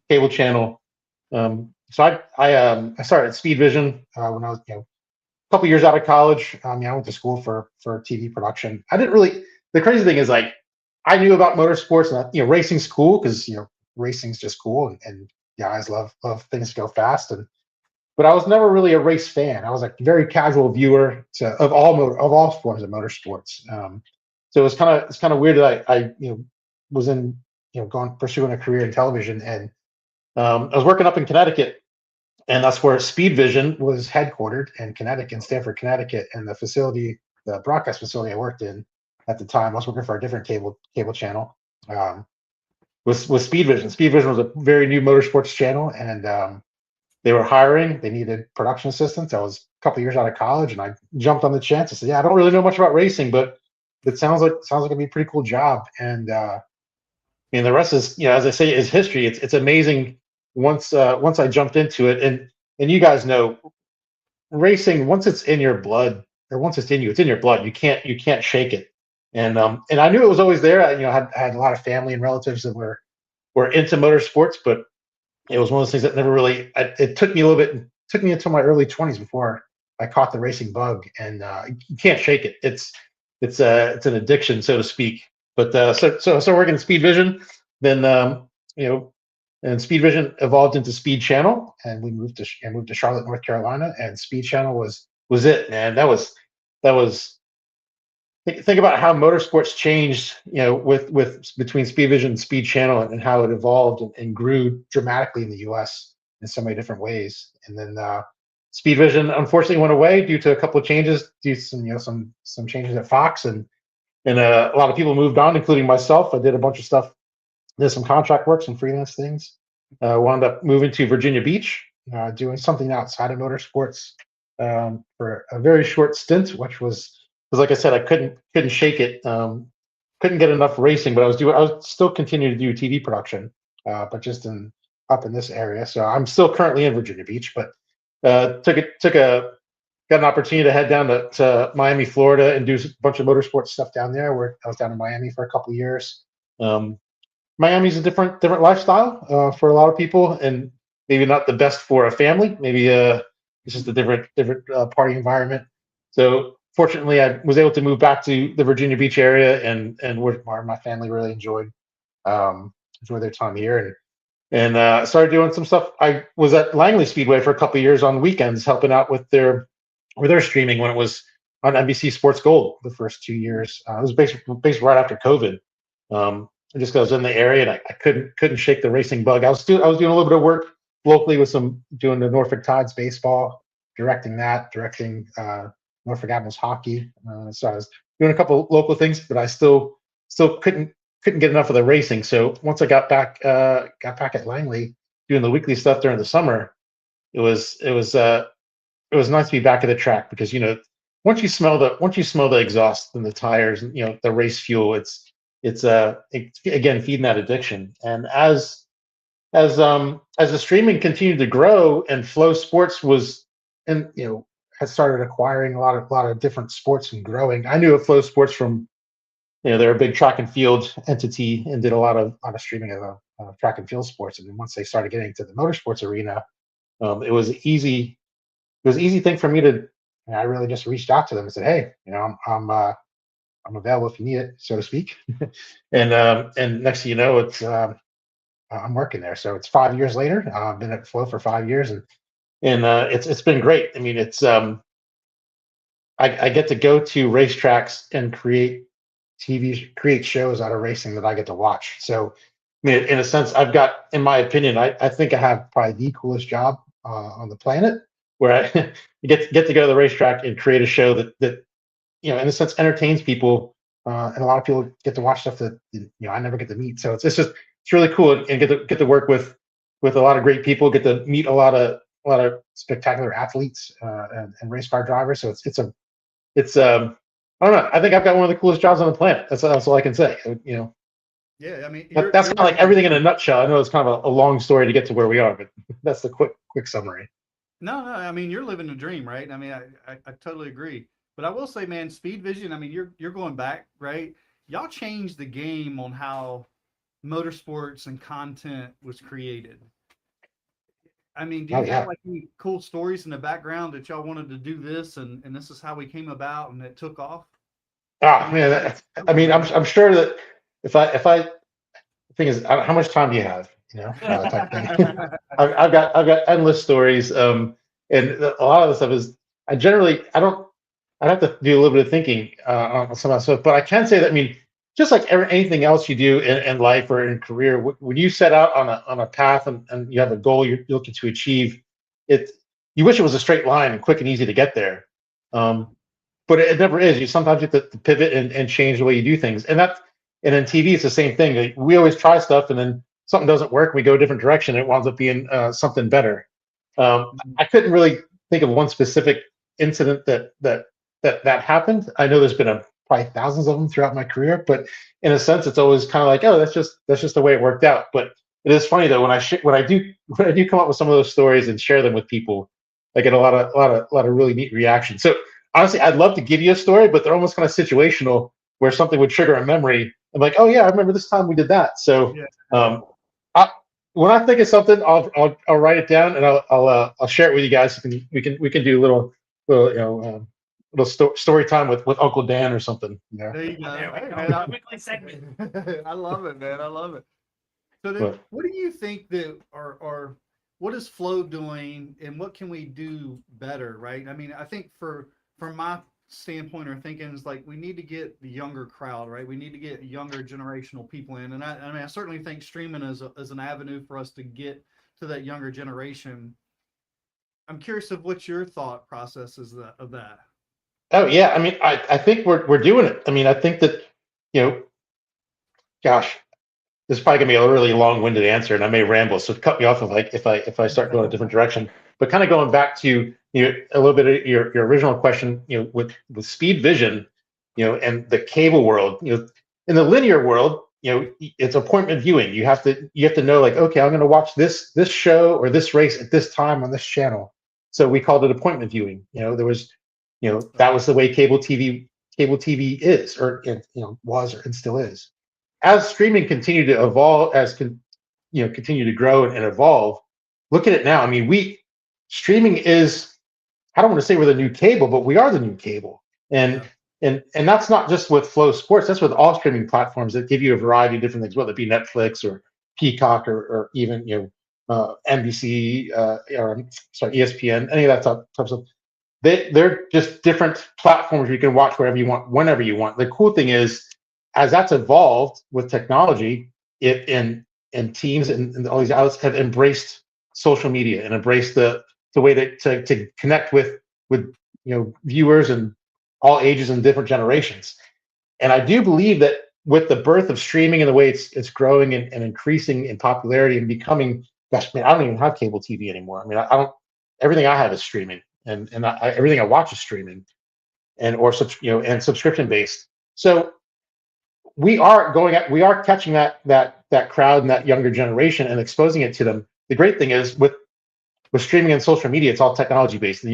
cable channel. So I started Speed Vision when I was a couple years out of college. I went to school for TV production. I didn't really. The crazy thing is, like, I knew about motorsports and racing's cool because racing's just cool and guys love things to go fast but I was never really a race fan. I was a very casual viewer of all forms of motorsports. So it's kind of weird that I was in pursuing a career in television, and I was working up in Connecticut, and that's where Speed Vision was headquartered in Connecticut, in Stamford, Connecticut, and the broadcast facility I worked in at the time, I was working for a different cable channel. Was Speed Vision. Speed Vision was a very new motorsports channel, and they were hiring. They needed production assistants. I was a couple years out of college, and I jumped on the chance. I said, "Yeah, I don't really know much about racing, but it sounds like it'd be a pretty cool job." And the rest is, as I say, is history. It's amazing. Once I jumped into it, and you guys know, racing, once it's in your blood, or once it's in you, it's in your blood. You can't shake it. And I knew it was always there. I had a lot of family and relatives that were into motorsports, but it was one of those things that never really. It took me a little bit. It took me until my early 20s before I caught the racing bug, and you can't shake it. It's an addiction, so to speak. But so working in Speed Vision, then and Speed Vision evolved into Speed Channel, and we moved to Charlotte, North Carolina, and Speed Channel was it, man. That was. Think about how motorsports changed, with between Speed Vision and Speed Channel, and how it evolved and grew dramatically in the U.S. in so many different ways. And then Speed Vision unfortunately went away due to a couple of changes, due to some changes at Fox, and a lot of people moved on, including myself. I did a bunch of stuff, did some contract work, some freelance things. Wound up moving to Virginia Beach, doing something outside of motorsports for a very short stint, which was. Because, like I said, I couldn't shake it. Couldn't get enough racing, but I was still continuing to do TV production, but just up in this area. So I'm still currently in Virginia Beach, but got an opportunity to head down to Miami, Florida, and do a bunch of motorsports stuff down there. Where I was down in Miami for a couple of years. Miami's a different lifestyle for a lot of people, and maybe not the best for a family. Maybe it's just a different party environment. So. Fortunately, I was able to move back to the Virginia Beach area, and where my family really enjoyed their time here, and started doing some stuff. I was at Langley Speedway for a couple of years on weekends, helping out with their streaming when it was on NBC Sports Gold the first 2 years. It was basically right after COVID. Just because I was in the area and I couldn't shake the racing bug. I was doing a little bit of work locally with doing the Norfolk Tides baseball, directing Norfolk Admirals hockey. So I was doing a couple local things, but I still couldn't get enough of the racing. So once I got back at Langley doing the weekly stuff during the summer, it was nice to be back at the track, because once you smell the exhaust and the tires and the race fuel, it's again feeding that addiction. And as the streaming continued to grow and Flow Sports had started acquiring a lot of different sports and growing. I knew of Flow Sports from, they're a big track and field entity and did a lot of streaming of track and field sports. And then once they started getting to the motorsports arena, it was an easy thing for me to. I really just reached out to them and said, "Hey, I'm available if you need it, so to speak." and next thing you know, it's I'm working there. So it's 5 years later. I've been at Flow for 5 years, and and it's been great. I mean, it's I get to go to racetracks and create shows out of racing that I get to watch. So, I mean, in a sense, I've got, in my opinion, I think I have probably the coolest job on the planet, where I get to go to the racetrack and create a show that in a sense entertains people, and a lot of people get to watch stuff that I never get to meet. So it's really cool, and get to work with a lot of great people, get to meet a lot of spectacular athletes, and race car drivers. So it's I don't know. I think I've got one of the coolest jobs on the planet. That's all I can say. Yeah, I mean, That's kind of like everything in a nutshell. I know it's kind of a long story to get to where we are, but that's the quick summary. No, I mean, you're living a dream, right? I mean, I totally agree. But I will say, man, Speed Vision, I mean, you're going back, right? Y'all changed the game on how motorsports and content was created. I mean, do you have like any cool stories in the background that y'all wanted to do this, and this is how we came about and it took off? Ah, man, I mean, I'm sure that if I the thing is, how much time do you have? Type thing. I've got endless stories, and a lot of the stuff is I'd have to do a little bit of thinking on some of that stuff, but I can say that, I mean, just like anything else you do in life or in career, when you set out on a path and you have a goal you're looking to achieve, you wish it was a straight line and quick and easy to get there, but it never is. You sometimes have to pivot and change the way you do things, and in TV it's the same thing. Like, we always try stuff, and then something doesn't work, we go a different direction, and it winds up being something better. I couldn't really think of one specific incident that happened. I know there's been probably thousands of them throughout my career, but in a sense, it's always kind of like, oh, that's just the way it worked out. But it is funny though, when I do come up with some of those stories and share them with people, I get a lot of really neat reactions. So honestly, I'd love to give you a story, but they're almost kind of situational, where something would trigger a memory. I'm like, oh yeah, I remember this time we did that. So when I think of something, I'll write it down, and I'll share it with you guys. We can do a little story time with Uncle Dan or something. There you go. There we Hey, go. man, Weekly segment. I love it, man. I love it. So then, what do you think that, or what is Flow doing, and what can we do better, right? I mean, I think from my standpoint or thinking is like, we need to get the younger crowd, right? We need to get younger generational people in, and I mean, I certainly think streaming is an avenue for us to get to that younger generation. I'm curious of what your thought process is of that. Oh yeah, I mean, I think we're doing it. I mean, I think that, gosh, this is probably gonna be a really long-winded answer, and I may ramble, so cut me off if I start going a different direction. But kind of going back to a little bit of your original question, with Speed Vision, and the cable world, in the linear world, it's appointment viewing. You have to know, like, okay, I'm going to watch this show or this race at this time on this channel. So we called it appointment viewing. There was, that was the way cable TV is, or was, and still is. As streaming continued to evolve, continue to grow and evolve, look at it now. I mean, streaming is, I don't want to say we're the new cable, but we are the new cable. And that's not just with Flow Sports, that's with all streaming platforms that give you a variety of different things, whether it be Netflix or Peacock or even NBC, or sorry, ESPN, any of that type of stuff. They're just different platforms where you can watch wherever you want, whenever you want. The cool thing is, as that's evolved with technology, and teams and all these outlets have embraced social media and embraced the way to connect with viewers and all ages and different generations. And I do believe that with the birth of streaming and the way it's growing and increasing in popularity and becoming, gosh, man, I don't even have cable TV anymore. I mean, I don't. Everything I have is streaming, and everything I watch is streaming, and subscription based. So we are catching that crowd and that younger generation and exposing it to them. The great thing is with streaming and social media, it's all technology based, and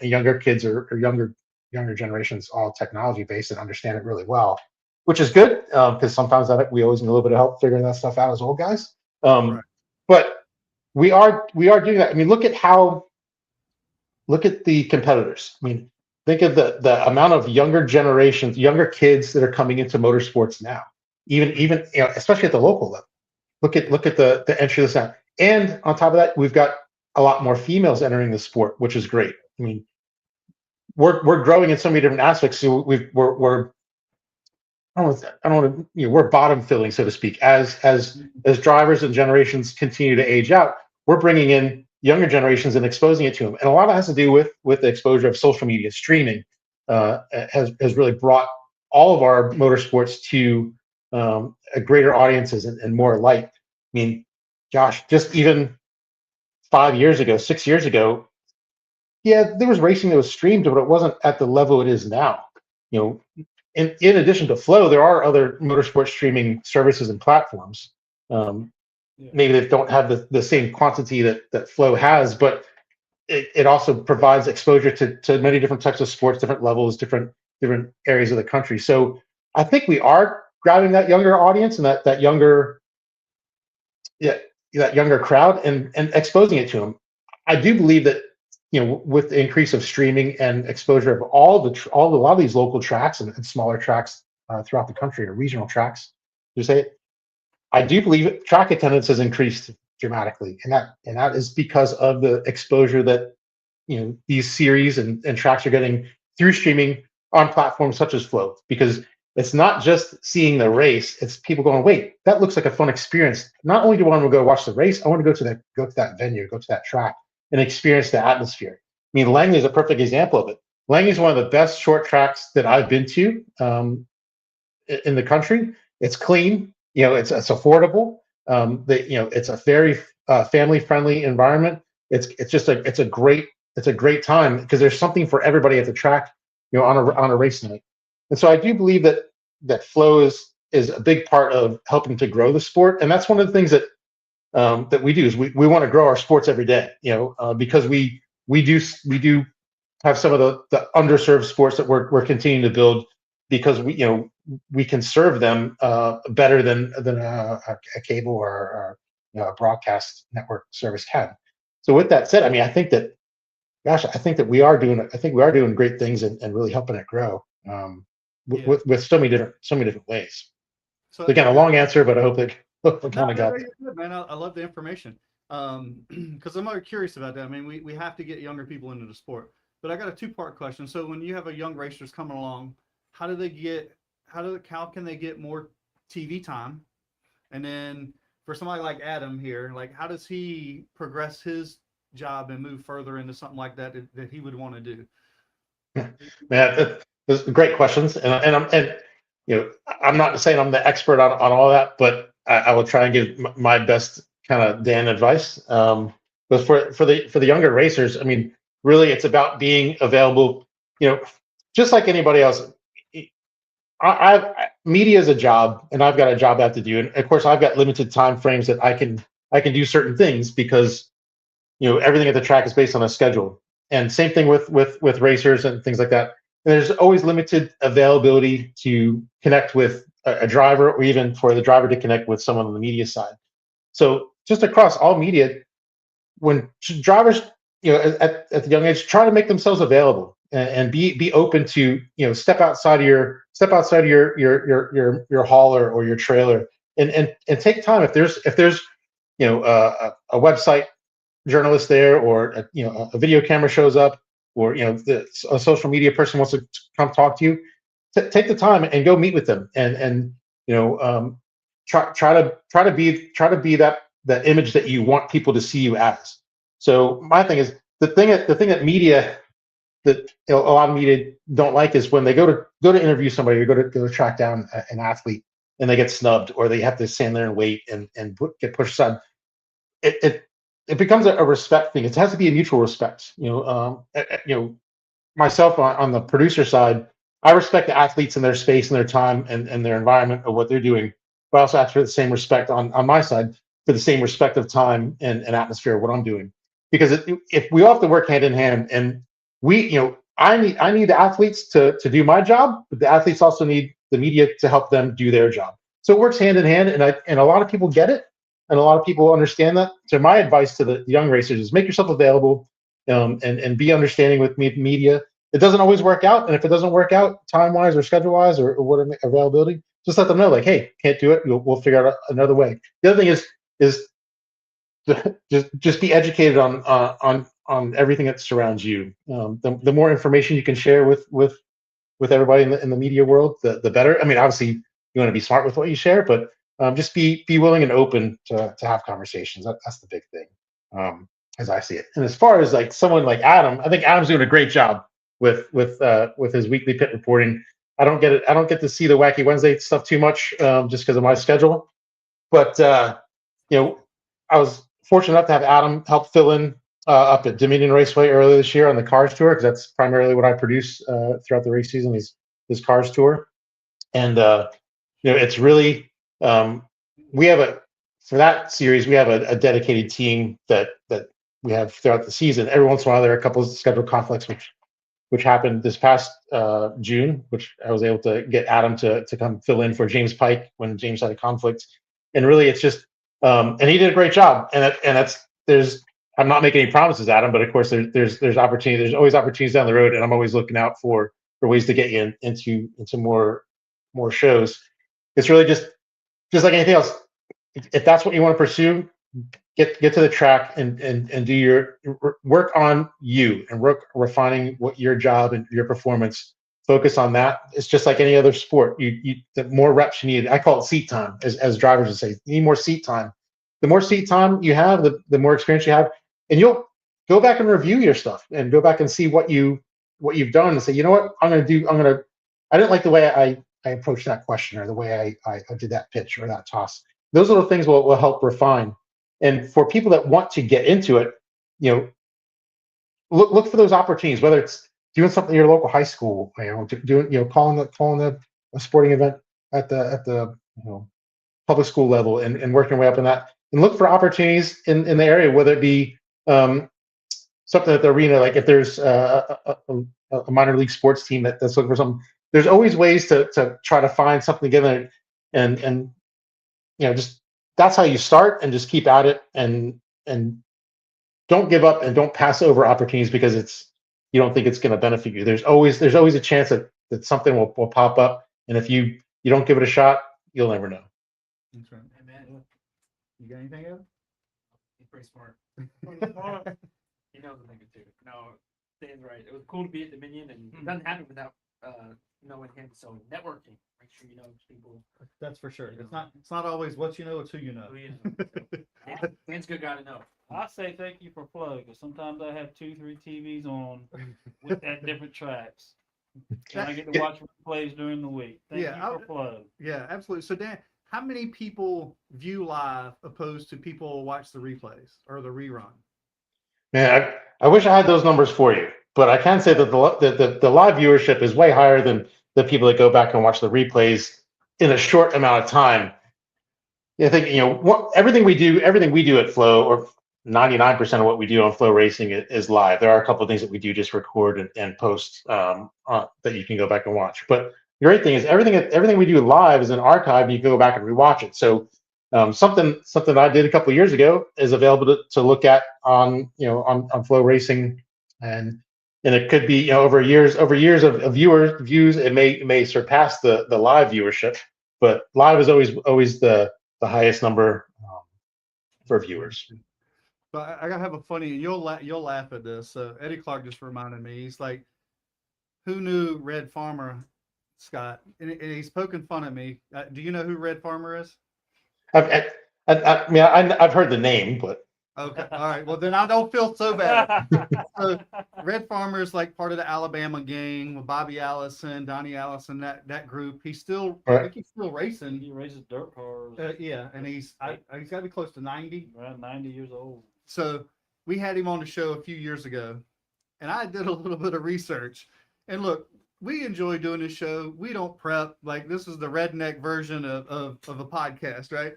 younger kids or younger generations all technology based and understand it really well, which is good, because sometimes we always need a little bit of help figuring that stuff out as old guys. Right. But we are doing that. I mean, look at the competitors. I mean, think of the amount of younger kids that are coming into motorsports now, even especially at the local level. Look at the entry of this now. And on top of that, we've got a lot more females entering the sport, which is great. I mean, we're growing in so many different aspects. So we're I don't want to, we're bottom filling, so to speak. As drivers and generations continue to age out, we're bringing in younger generations and exposing it to them. And a lot of it has to do with the exposure of social media streaming. Has really brought all of our motorsports to a greater audiences and more light. I mean, gosh, just even 5 years ago, 6 years ago, yeah, there was racing that was streamed, but it wasn't at the level it is now. In addition to Flow, there are other motorsport streaming services and platforms. Maybe they don't have the same quantity that Flow has, but it also provides exposure to many different types of sports, different levels, different areas of the country. So I think we are grabbing that younger audience and that younger crowd and exposing it to them. I do believe that with the increase of streaming and exposure of a lot of these local tracks and smaller tracks throughout the country, or regional tracks, to say it, I do believe track attendance has increased dramatically, and that is because of the exposure that these series and tracks are getting through streaming on platforms such as Flow. Because it's not just seeing the race; it's people going, "Wait, that looks like a fun experience." Not only do I want to go watch the race, I want to go to that venue, go to that track, and experience the atmosphere. I mean, Langley is a perfect example of it. Langley is one of the best short tracks that I've been to in the country. It's clean, it's affordable. It's a very family-friendly environment. It's a great time because there's something for everybody at the track, on a race night. And so I do believe that Flow is a big part of helping to grow the sport, and that's one of the things that we do is we want to grow our sports every day, because we do have some of the underserved sports that we're continuing to build, because we can serve them better than a cable or a broadcast network service can. So with that said, I mean, I think that we are doing great things and really helping it grow with so many different ways. So again, a long answer, but I hope that kind of got there. Good, man. I love the information because I'm very curious about that. I mean, we have to get younger people into the sport, but I got a two-part question. So when you have a young racers coming along, how can they get more TV time? And then for somebody like Adam here, like how does he progress his job and move further into something like that he would want to do? Man, those are great questions, and I'm not saying I'm the expert on all that, but I will try and give my best kind of Dan advice. But for the younger racers, I mean, really, it's about being available. Just like anybody else. Media is a job, and I've got a job I have to do, and of course, I've got limited time frames that I can do certain things because everything at the track is based on a schedule. And same thing with racers and things like that. And there's always limited availability to connect with a driver, or even for the driver to connect with someone on the media side. So just across all media, when drivers, at the young age, try to make themselves available and be open to, step outside of your hauler or your trailer and take time. If there's a website journalist there, or a video camera shows up, or a social media person wants to come talk to you, take the time and go meet with them and try to be that image that you want people to see you as. So my thing is the thing that media, that a lot of media don't like, is when they go to interview somebody, or go to track down an athlete, and they get snubbed, or they have to stand there and wait and get pushed aside. It becomes a respect thing. It has to be a mutual respect. Myself on the producer side, I respect the athletes and their space and their time and their environment of what they're doing, but I also ask for the same respect on my side, for the same respect of time and atmosphere of what I'm doing. Because if we all have to work hand in hand, and I need the athletes to do my job, but the athletes also need the media to help them do their job. So it works hand in hand, and a lot of people get it. And a lot of people understand that. So my advice to the young racers is make yourself available, and be understanding with media. It doesn't always work out. And if it doesn't work out time-wise or schedule-wise or what availability, just let them know, like, hey, can't do it. We'll figure out another way. The other thing is just be educated on everything that surrounds you. The more information you can share with everybody in the media world, the better. I mean, obviously you want to be smart with what you share, but just be willing and open to have conversations. That's the big thing, as I see it. And as far as like someone like Adam, I think Adam's doing a great job with his weekly pit reporting. I don't get to see the Wacky Wednesday stuff too much, just because of my schedule. But I was fortunate enough to have Adam help fill in up at Dominion Raceway earlier this year on the Cars Tour, because that's primarily what I produce throughout the race season, is this Cars Tour. And it's really we have for that series we have a dedicated team that we have throughout the season. Every once in a while there are a couple of scheduled conflicts which happened this past June, which I was able to get Adam to come fill in for James Pike when James had a conflict. And really it's just and he did a great job. I'm not making any promises, Adam, but of course there's opportunity. There's always opportunities down the road, and I'm always looking out for ways to get you into more shows. It's really just like anything else. If that's what you want to pursue, get to the track and do your work on you and work refining what your job and your performance. Focus on that. It's just like any other sport. The more reps you need. I call it seat time, as drivers would say. You need more seat time. The more seat time you have, the more experience you have, and you'll go back and review your stuff and go back and see what you've done and say, you know what, I didn't like the way I approached that question, or the way I did that pitch or that toss. Those little things will help refine. And for people that want to get into it, look for those opportunities, whether it's doing something at your local high school, calling a sporting event at the public school level and working your way up in that, and look for opportunities in the area, whether it be something at the arena, like if there's a minor league sports team that's looking for something. There's always ways to try to find something together, and just that's how you start, and just keep at it, and don't give up, and don't pass over opportunities because you don't think it's going to benefit you. There's always a chance that something will pop up, and if you don't give it a shot, you'll never know. That's right. Hey, man, You got anything else? he's pretty smart. He knows a thing or two. No, Dan's right. It was cool to be at Dominion, and it doesn't happen without knowing him. So networking, make sure you know people. That's for sure. It's not always what you know, it's who you know. Who you know. So, Dan's a good guy to know. I say thank you for Flow, because sometimes I have 2-3 TVs on at different tracks, and I get to watch replays during the week. Thank you for Flow. Yeah, absolutely. So Dan, how many people view live opposed to people watch the replays or the rerun? Man, I wish I had those numbers for you, but I can say that the live viewership is way higher than the people that go back and watch the replays in a short amount of time. I think everything we do at Flow, or 99% of what we do on Flow Racing is live. There are a couple of things that we do just record and post that you can go back and watch. But the great thing is everything we do live is an archive. You can go back and rewatch it. So something I did a couple of years ago is available to look at on Flow Racing, and it could be over years of views. It may surpass the live viewership, but live is always the highest number for viewers. So I gotta have a funny. You'll laugh at this. Eddie Clark just reminded me. He's like, "Who knew Red Farmer, Scott?" And he's poking fun at me. Do you know who Red Farmer is? I've heard the name, but okay, all right. Well, then I don't feel so bad. So Red Farmer is like part of the Alabama gang with Bobby Allison, Donnie Allison, that group. He's still, I think he's still racing. He races dirt cars. Yeah, and he's got to be close to 90. Around 90 years old. So we had him on the show a few years ago, and I did a little bit of research. And look, we enjoy doing this show. We don't prep. Like, this is the redneck version of a podcast, right?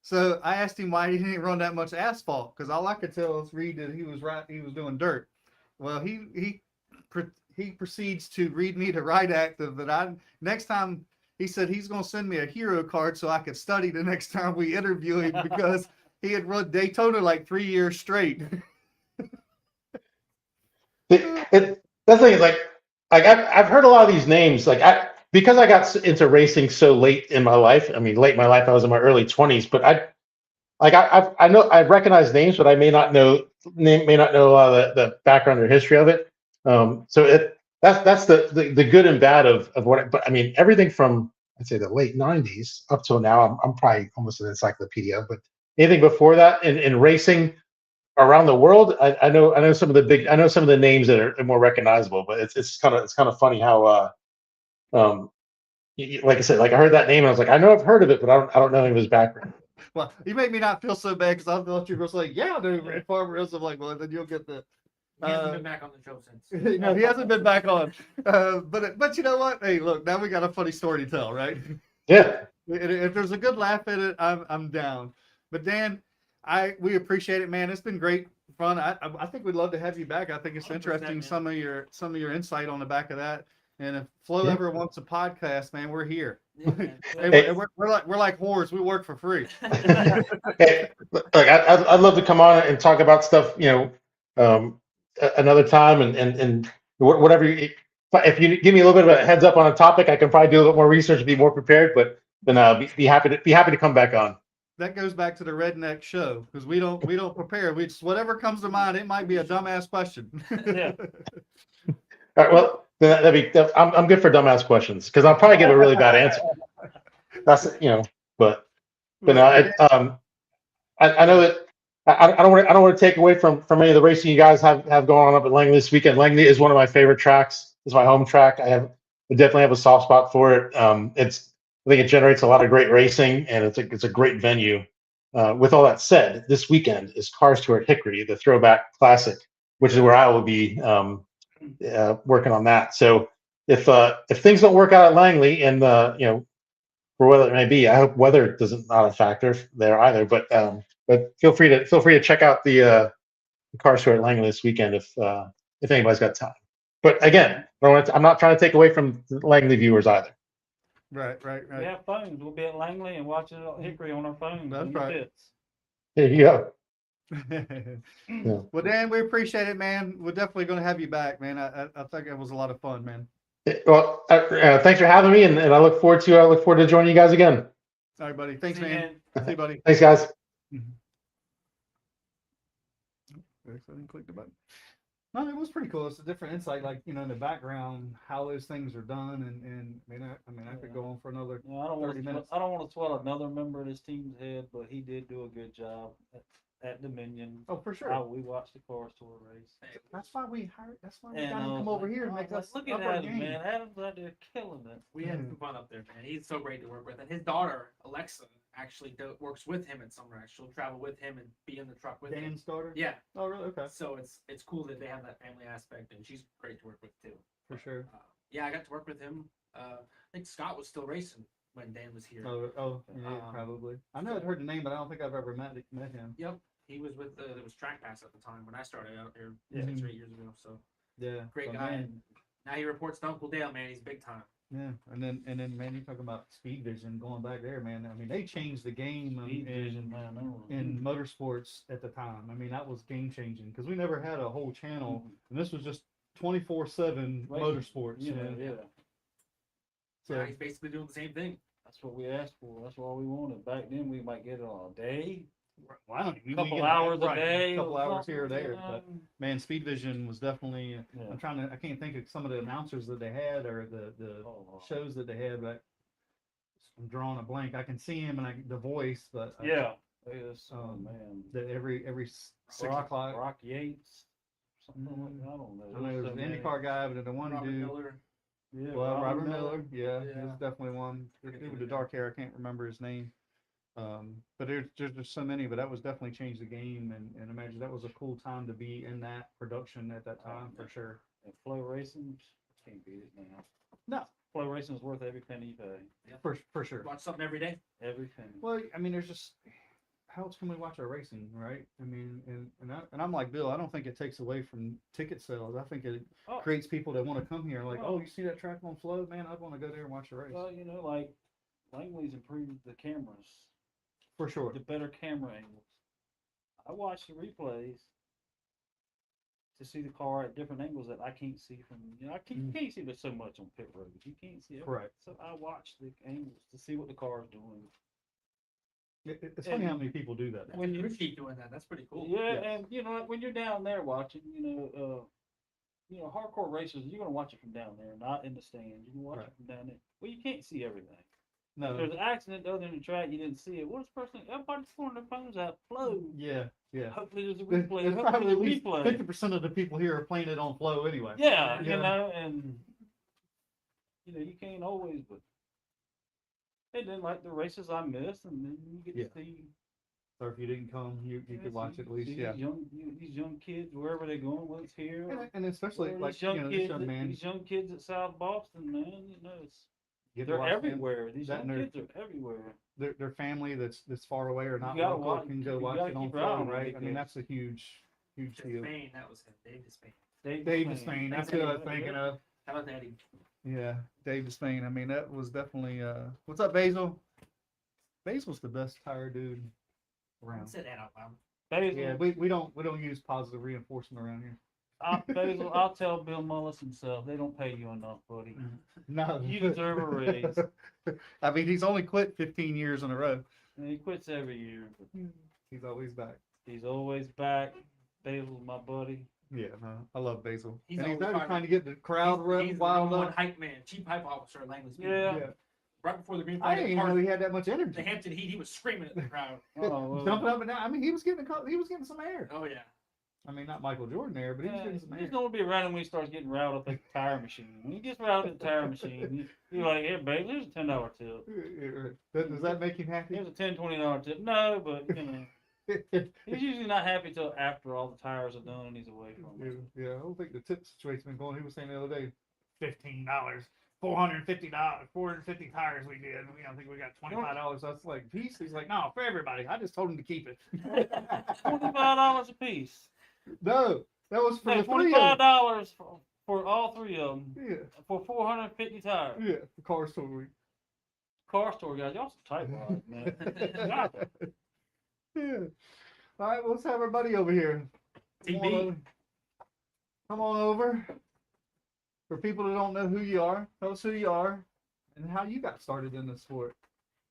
So I asked him why he didn't run that much asphalt, because all I could tell is read that he was doing dirt. Well, he proceeds to read me the right active that next time he said he's going to send me a hero card so I could study the next time we interview him, because he had run Daytona like 3 years straight. That's the thing is like I've heard a lot of these names, because I got into racing so late in my life. I mean, late in my life, I was in my early 20s, but like I know I recognize names, but I may not know the background or history of it. So that's the good and bad of what. But I mean, everything from I'd say the late '90s up till now, I'm probably almost an encyclopedia. But anything before that in racing around the world, I know some of the big, I know some of the names that are more recognizable. But it's kind of funny how um like I said, like I heard that name and I was like, I know I've heard of it, but I don't know any of his background. Well, you make me not feel so bad because I thought you were going to say, yeah, I know Red Farmer is. I'm like, well, then you'll get the. He hasn't been back on the show since. No, he hasn't been back on. But you know what? Hey, look, now we got a funny story to tell, right? Yeah. If there's a good laugh in it, I'm down. But Dan, we appreciate it, man. It's been great fun. I think we'd love to have you back. I think it's 100%, interesting man. some of your insight on the back of that. And if Flo ever wants a podcast, man, we're here. Yeah, man. Hey, we're like whores. We work for free. Hey, look, I'd love to come on and talk about stuff, another time and whatever. If you give me a little bit of a heads up on a topic, I can probably do a little more research and be more prepared. But then be happy to come back on. That goes back to the redneck show because we don't prepare. We just whatever comes to mind. It might be a dumbass question. Yeah. All right, well, I'm good for dumbass questions because I'll probably give a really bad answer. That's but no, I know that I don't want to take away from any of the racing you guys have going on up at Langley this weekend. Langley is one of my favorite tracks. It's my home track. I definitely have a soft spot for it. I think it generates a lot of great racing and it's a great venue. With all that said, this weekend is Cars Tour at Hickory, the Throwback Classic, which is where I will be working on that. So if things don't work out at Langley and for whatever it may be, I hope weather doesn't not a factor there either. But feel free to check out the car store at Langley this weekend if anybody's got time. But again, I'm not trying to take away from the Langley viewers either. Right. We have phones. We'll be at Langley and watch it at Hickory on our phones. That's when it right. fits. There you go. Well, Dan, we appreciate it, man. We're definitely going to have you back, man. I think it was a lot of fun, man. Well, thanks for having me, and I look forward to joining you guys again. All right, buddy. Thanks, See you, man. See you, buddy. Thanks, guys. I didn't click the button. No, it was pretty cool. It's a different insight, like in the background, how those things are done, and I could go on for another. I don't 30 minutes. want to swell another member of this team's head, but he did do a good job at Dominion. Oh, for sure. We watched the Cars Tour race. That's why we hired. That's why we And got him to come over here and make us look up at our Adam, game. man. Adam's out there killing it. We had some fun up there, man. He's so great to work with. And his daughter, Alexa, actually works with him at Summer Race. She'll travel with him and be in the truck with him. Dan's daughter. Yeah. Oh, really? Okay. So it's cool that they have that family aspect, and she's great to work with too. For sure. Yeah, I got to work with him. I think Scott was still racing when Dan was here. Yeah, probably. I know I'd heard the name, but I don't think I've ever met him. Yep. He was with it was Track Pass at the time when I started out here 6 or 8 years ago. So Yeah. great but guy. man, And now he reports to Uncle Dale, man. He's big time. Yeah, and then man, you talk about Speed Vision going back there, man. I mean, they changed the game Speed Vision, man. in motorsports at the time. I mean, that was game changing because we never had a whole channel, and this was just 24/7 motorsports. Yeah. So Yeah, he's basically doing the same thing. That's what we asked for. That's all we wanted. Back then, we might get it on a day, wow, a couple hours a day, a couple or hours here or something, there. you But know? man, Speed Vision was definitely. Yeah. I can't think of some of the announcers that they had or the shows that they had, but I'm drawing a blank. I can see him and the voice, but Yeah. Yes. Oh man. that every 6 o'clock. Rock Yates. Something like that. I don't know. I know there's the IndyCar guy, but the one Robert dude. Miller. Yeah. Well, Robert Miller, yeah, Yeah. he's definitely one. The dude with the dark hair, I can't remember his name. But there's just so many, but that was definitely changed the game, and imagine that was a cool time to be in that production at that time for sure. And Flow Racing, can't beat it now. No. Flow Racing is worth every penny you pay. For sure. Watch something every day. Every penny. Well, I mean, there's just how else can we watch our racing, right? I mean, and I'm like Bill. I don't think it takes away from ticket sales. I think it Oh. creates people that want to come here. Like, Oh. oh, you see that track on Flow, man? I'd want to go there and watch the race. Well, like Langley's improved the cameras, For sure. the better camera angles. I watch the replays to see the car at different angles that I can't see from. You can't see this so much on pit roads. You can't see it. Correct. So I watch the angles to see what the car is doing. It's funny how many people do that. That's When when you- you keep doing that. That's pretty cool. Yeah, Yes. and you know when you're down there watching, hardcore races, you're gonna watch it from down there, not in the stands. You can watch Right. it from down there. Well, you can't see everything. If No. there's an accident other than the track, you didn't see it. What is the person? Everybody's pulling their phones out. Flow. Yeah. Hopefully there's a There's replay. there's Hopefully probably there's at a least replay. 50% of the people here are playing it on flow anyway. Yeah, Yeah. and you can't always, but and then like the races I missed, and then you get Yeah. to see. Or if you didn't come, you could watch it at least. See Yeah. these young kids wherever they're going, whether it's here. And especially or like these young this kids, young man. these young kids at South Boston, man, Get to they're watch them. everywhere. These that young and kids are everywhere. Their family that's far away or not gotta local watch- can go you watch gotta it on keep your eye flow, on them right? I mean, because- that's a huge deal. Spain, that was him. Dave Despain. Dave Despain, that's who I was thinking of. How about Eddie? Yeah, Dave Despain. I mean, that was definitely. What's up, Basil? Basil's the best tire dude I around. said that out loud. Basil, Yeah, we don't use positive reinforcement around here. Basil, I'll tell Bill Mullis himself. They don't pay you enough, buddy. No, You deserve a raise. I mean, he's only quit 15 years in a row. And he quits every year. But He's always back. he's always back. Basil's my buddy. Yeah, no, I love Basil. He's And he's always always trying trying to get the crowd He's the wild number one up. hype man, chief hype officer at Langley Speed. Yeah. Yeah. Right before the green I flag, didn't even know he had that much the energy. Hampton Heat, he was screaming at the crowd. Oh, Jumping up and down. I mean, he was getting some air. Oh yeah. I mean, not Michael Jordan air, but he was Yeah, getting you some just air. don't want to be around him when he starts getting riled up at the tire machine. When he gets riled up at the tire machine, you're like, here, babe, here's a $10 tip. Does that make him happy? Here's a $10, $20 tip. No, but, he's usually not happy till after all the tires are done and he's away from Yeah, it. yeah, I don't think the tip situation's been going. He was saying the other day, $15, $450, 450 tires we did. I think we got $25. That's like piece. He's like, no, for everybody. I just told him to keep it. $25 a piece. No, that was for No, the three of them. $25 for all three of them Yeah, for 450 tires. yeah, the car store week. Car store guys, y'all some tight rods, man. God. Yeah. All right, well, let's have our buddy over here. Come on TB. over. Come on over. For people that don't know who you are, tell us who you are and how you got started in the sport.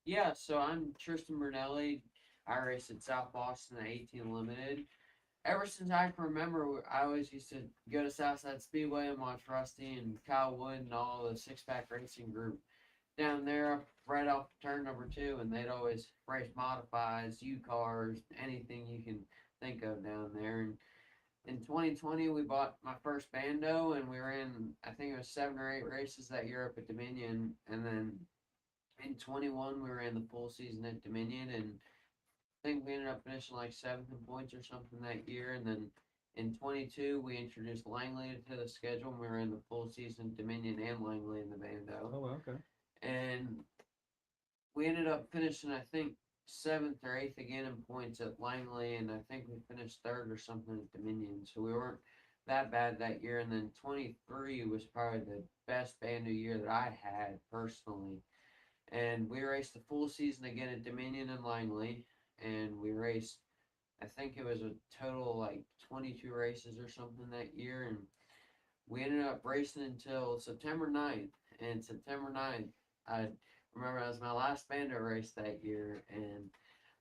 Yeah, so I'm Tristan Brunelli. I race at South Boston at 18 Limited. Ever since I can remember, I always used to go to Southside Speedway and watch Rusty and Kyle Wood and all the six-pack racing group down there right off turn number 2, and they'd always race modifieds, U-cars, anything you can think of down there. And in 2020, we bought my first Bando, and we ran, I think it was 7 or 8 races that year up at Dominion, and then in 21, we ran the full season at Dominion, and I think we ended up finishing like 7th in points or something that year. And then in 22, we introduced Langley to the schedule, and we ran the full season Dominion and Langley in the Bando. Oh, okay. And we ended up finishing, I think, 7th or 8th again in points at Langley, and I think we finished 3rd or something at Dominion. So we weren't that bad that year. And then 23 was probably the best Bando year that I had personally. And we raced the full season again at Dominion and Langley, and we raced, I think it was a total like 22 races or something that year, and we ended up racing until September 9th. And September 9th, I remember it was my last Bando race that year, and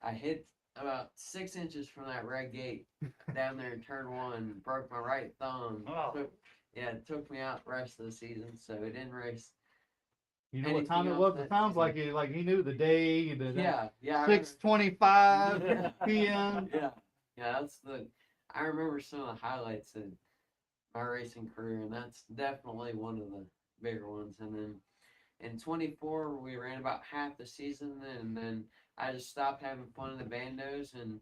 I hit about 6 inches from that red gate down there in turn 1, broke my right thumb. Oh. It took me out the rest of the season, so we didn't race. You know what Anything time it else was? that It sounds season? like he knew the day. Yeah, I remember. 6:25 Yeah. p.m. Yeah, that's I remember some of the highlights of my racing career, and that's definitely one of the bigger ones. And then in 24, we ran about half the season, and then I just stopped having fun in the Bandos, and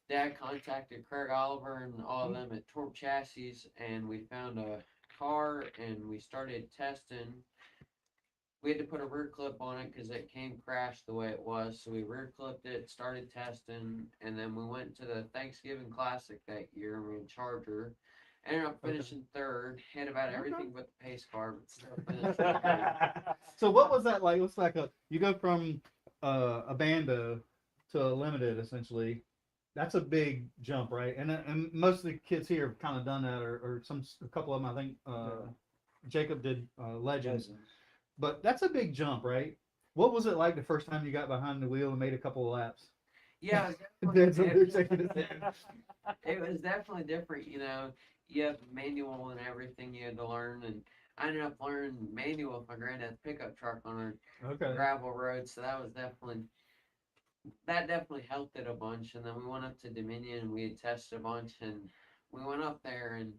Dad contacted Craig Oliver and all of them at Torp Chassis, and we found a car, and we started testing. We had to put a rear clip on it because it came crashed the way it was. So we rear clipped it, started testing, and then we went to the Thanksgiving Classic that year, and we had Charger. Ended up finishing 3rd, had about everything but the pace car, but still finished 3rd. So what was that like? Looks like you go from a Bando to a Limited essentially. That's a big jump, right? And most of the kids here have kind of done that, or a couple of them. I think Jacob did Legends. But that's a big jump, right? What was it like the first time you got behind the wheel and made a couple of laps? Yeah, it was That's what they're definitely shaking his different. head. It was definitely different, you know. You have manual and everything you had to learn, and I ended up learning manual with my granddad's pickup truck on a Okay. gravel road, so that definitely helped it a bunch. And then we went up to Dominion and we had tested a bunch, and we went up there, and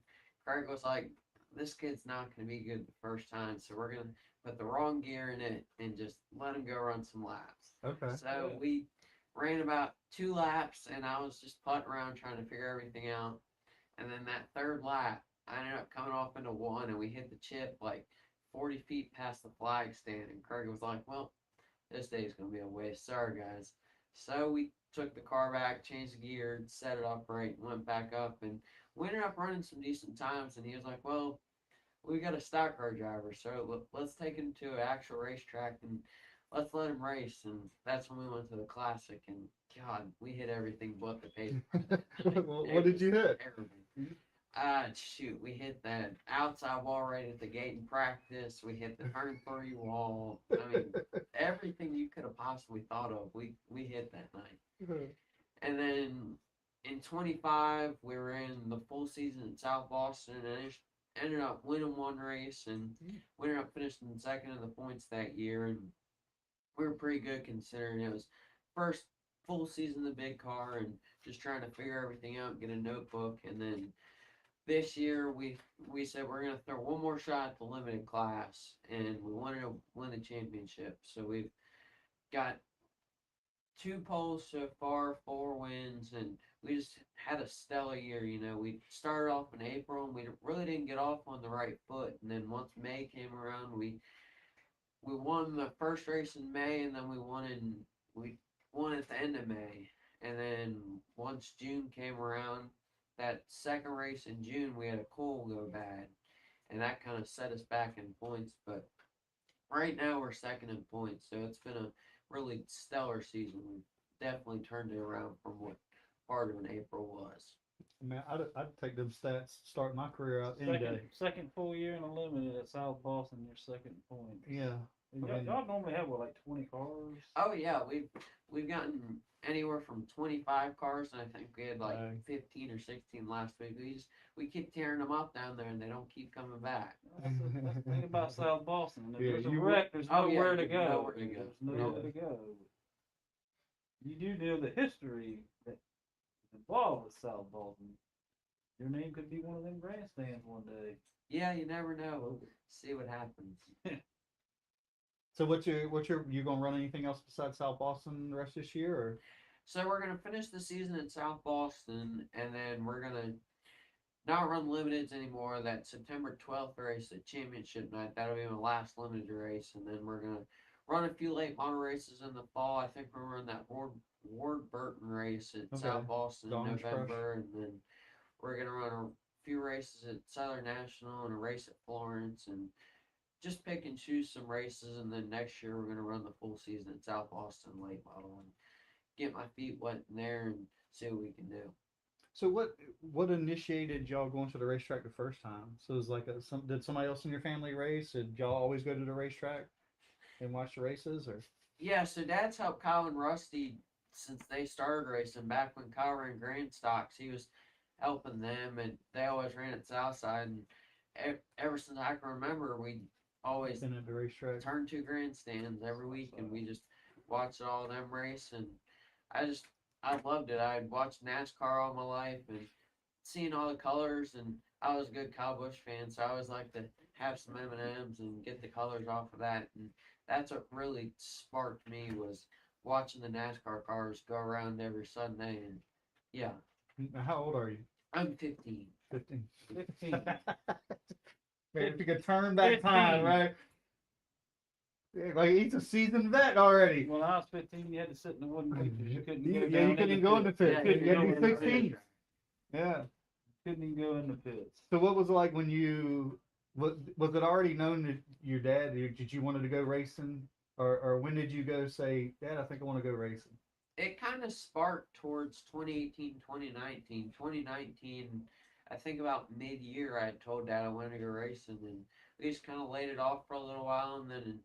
Craig was like, "This kid's not going to be good the first time, so we're going to put the wrong gear in it and just let him go run some laps." Okay. So we ran about 2 laps, and I was just putting around trying to figure everything out. And then that third lap, I ended up coming off into one, and we hit the chip like 40 feet past the flag stand. And Craig was like, "Well, this day's gonna be a waste. Sorry, guys." So we took the car back, changed the gear, set it up right, and went back up, and we ended up running some decent times. And he was like, "Well, we got a stock car driver, so let's take him to an actual racetrack and let's let him race." And that's when we went to the classic, and God, we hit everything but the paper. What did you hit? Terrible. Shoot, we hit that outside wall right at the gate in practice. We hit the turn 3 wall. I mean, everything you could have possibly thought of, we hit that night. And then in 25, we were in the full season in South Boston, and ended up winning one race, and we ended up finishing second in the points that year, and we were pretty good considering it was first full season in the big car and just trying to figure everything out, get a notebook. And then this year we said we're gonna throw one more shot at the limited class, and we wanted to win the championship. So we've got 2 poles so far, 4 wins, and we just had a stellar year. You know, we started off in April, and we really didn't get off on the right foot. And then once May came around, we won the first race in May, and then we won at the end of May. And then once June came around, that second race in June, we had a cool go bad, and that kind of set us back in points. But right now we're second in points, so it's been a really stellar season. We've definitely turned it around from what part of an April was. Man, I'd take them stats starting my career out any day. Second full year in a limited at South Boston, your second point. Yeah. Y'all normally have what, like 20 cars? Oh yeah, we've gotten anywhere from 25 cars, and I think we had like 15 or 16 last week. We keep tearing them up down there, and they don't keep coming back. That's the thing about South Boston. If Yeah, there's a you- wreck, there's Oh, yeah, nowhere to there's go. nowhere to go. There's nowhere to go. You do know the history that is involved with South Boston. Your name could be one of them grandstands one day. Yeah, you never know. We'll see what happens. So you gonna run anything else besides South Boston the rest of this year, or? So we're gonna finish the season in South Boston, and then we're gonna not run limiteds anymore. That September 12th race, the championship night, that'll be my last limited race, and then we're gonna run a few late model races in the fall. I think we're running that Ward Burton race at South Boston in Dawn's Crush. November, and then we're gonna run a few races at Southern National and a race at Florence, and just pick and choose some races. And then next year we're gonna run the full season at South Boston late model and get my feet wet in there and see what we can do. So what initiated y'all going to the racetrack the first time? So it was like did somebody else in your family race? Did y'all always go to the racetrack and watch the races, or? Yeah, so Dad's helped Kyle and Rusty since they started racing. Back when Kyle ran Grand Stocks, he was helping them, and they always ran at Southside. And ever since I can remember, we always Been at the racetrack. turned 2 grandstands every week, and we just watched all of them race. And I loved it. I had watched NASCAR all my life and seeing all the colors, and I was a good Kyle Busch fan, so I always like to have some M&Ms and get the colors off of that. And that's what really sparked me, was watching the NASCAR cars go around every Sunday. And yeah, How old are you? I'm 15. 15. 15. Man, if you could turn back time, 15. right? Yeah, like he's a seasoned vet already. When I was 15, you had to sit in the wooden bleachers. You couldn't go Yeah, down you couldn't go in the pit. Yeah, You you had to go be in the 16. pit. Yeah. Couldn't even go in the pits. So what was it like when was it already known that your dad, did you wanted to go racing? Or when did you go say, Dad, I think I want to go racing? It kind of sparked towards 2018, 2019. 2019, I think about mid-year, I had told Dad I wanted to go racing, and we just kind of laid it off for a little while. And then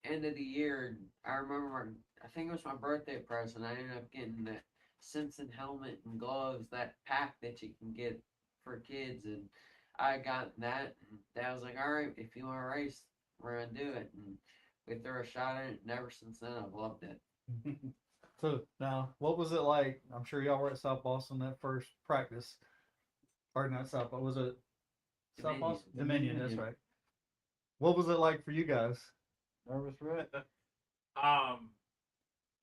end of the year, I remember I think it was my birthday present. I ended up getting that Simpson helmet and gloves, that pack that you can get for kids, and I got that. And Dad was like, "All right, if you want to race, we're gonna do it." And we threw a shot at it, and ever since then, I've loved it. So now, what was it like? I'm sure y'all were at South Boston that first practice. Or not South, but was it South Dominion. Boston? Dominion, that's Dominion. right. What was it like for you guys? Nervous wreck.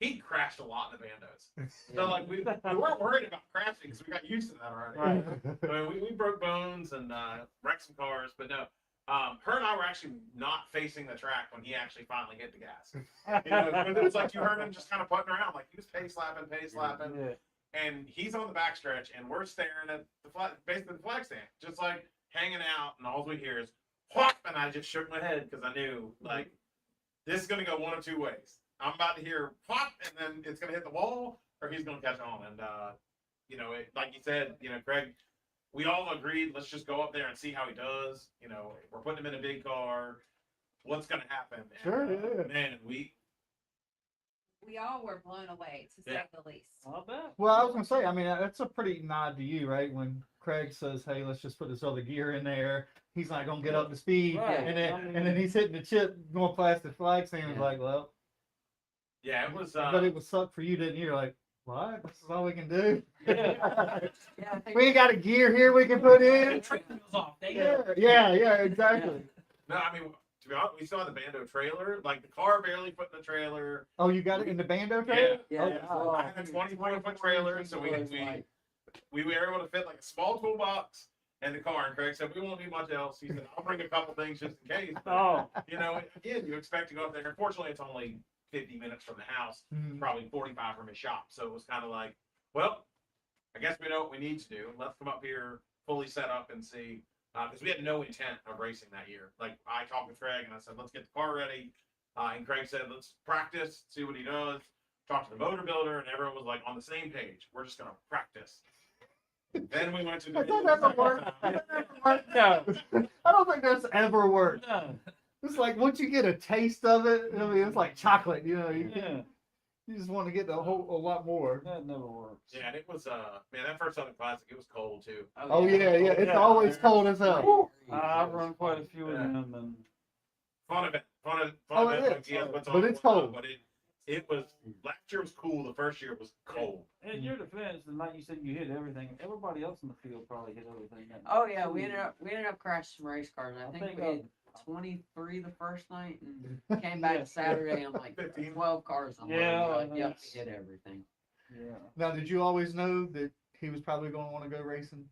He crashed a lot in the bandos. So like we weren't worried about crashing because we got used to that already. Right. I mean, we broke bones and wrecked some cars, but no. Her and I were actually not facing the track when he actually finally hit the gas. You know, it was like you heard him just kind of putting around, like he was pace lapping. Yeah. And he's on the backstretch, and we're staring at the flag, basically the flag stand, just like hanging out, and all we hear is whop, and I just shook my head because I knew like this is gonna go one of two ways. I'm about to hear pop, and then it's gonna hit the wall, or he's gonna catch on. And you know, like you said, you know, Craig, we all agreed let's just go up there and see how he does. You know, we're putting him in a big car. What's gonna happen? And, Sure, yeah. man, We all were blown away, to say Yeah. the least. Not bad. Well, I was gonna say, I mean, that's a pretty nod to you, right? When Craig says, "Hey, let's just put this other gear in there," he's not gonna get up to speed, Right. and then he's hitting the chip going past the flag stand. It's Yeah. like, well, yeah, it was. but it would suck for you, didn't you? You're like, what? This is all we can do. Yeah. Yeah, I think We ain't got a gear here we can put in. Trick wheels off. There you Yeah, go. yeah, exactly. No, I mean, to be honest, we saw the bando trailer. Like the car barely fit in the trailer. Oh, you got it in the bando Yeah. trailer? Yeah, Oh, I had a 24-foot trailer, so we were able to fit like a small toolbox in the car. And Craig said, "We won't need much else." He said, "I'll bring a couple things just in case." But, Oh. you know, again, you expect to go up there. Unfortunately, it's only 50 minutes from the house, Mhm. probably 45 from his shop. So it was kind of like, well, I guess we know what we need to do. Let's come up here fully set up and see. Because we had no intent of racing that year. Like I talked with Craig and I said, "Let's get the car ready." And Craig said, "Let's practice, see what he does." Talked to the motor builder, and everyone was like on the same page. We're just gonna practice. Then we went to Has the that ever worked? Has that ever worked? No. I don't think that's ever worked. No. It's like once you get a taste of it, I mean, it's like chocolate. You know, Yeah. you just want to get a lot more. That never works. Yeah, and it was man, that first Southern Classic, it was cold too. Oh yeah, yeah. It's Yeah. always cold as hell. I've run quite a few of Yeah. them, and Fun event, Oh, event. it Like is. he has puts But on it's and whatnot, cold. But it was last year was cool. The first year was cold. in your defense, and like you said, you hit everything. Everybody else in the field probably hit everything. that Oh night, yeah, too. we ended up crashing some race cars. I think we had 23 the first night and came back Yeah. Saturday and like 15. 12 cars on Yeah, like, yep, that's- we hit everything. Yeah. Now, did you always know that he was probably going to want to go racing?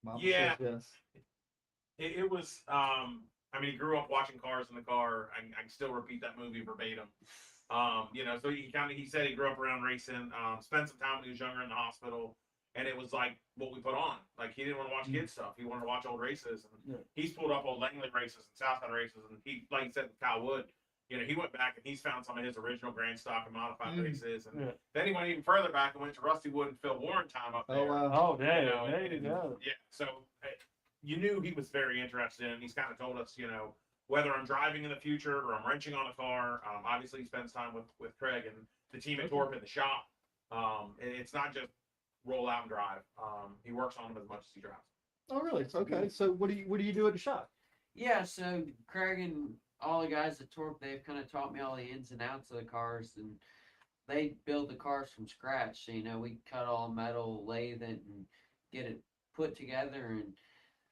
Mom Yeah. says yes. It was. I mean, he grew up watching cars in the car. I can still repeat that movie verbatim. You know, so he said he grew up around racing. Spent some time when he was younger in the hospital, and it was like what we put on. Like he didn't want to watch kids stuff. He wanted to watch old races. And Yeah. he's pulled up old Langley races and Southside races, and he, like he said, Kyle Wood. You know, he went back and he's found some of his original grand stock and modified races, and Yeah. then he went even further back and went to Rusty Wood and Phil Warren time up there. Oh wow. Oh, damn. You know, There you and- go. Yeah, so you knew he was very interested in it. He's kind of told us, you know, whether I'm driving in the future or I'm wrenching on a car. Obviously, he spends time with Craig and the team at Torp in the shop. It's not just roll out and drive. He works on them as much as he drives. Oh really? Okay. So what do you do at the shop? Yeah, so Craig and all the guys at Torp, they've kind of taught me all the ins and outs of the cars, and they build the cars from scratch. So, you know, we cut all metal, lathe it, and get it put together. And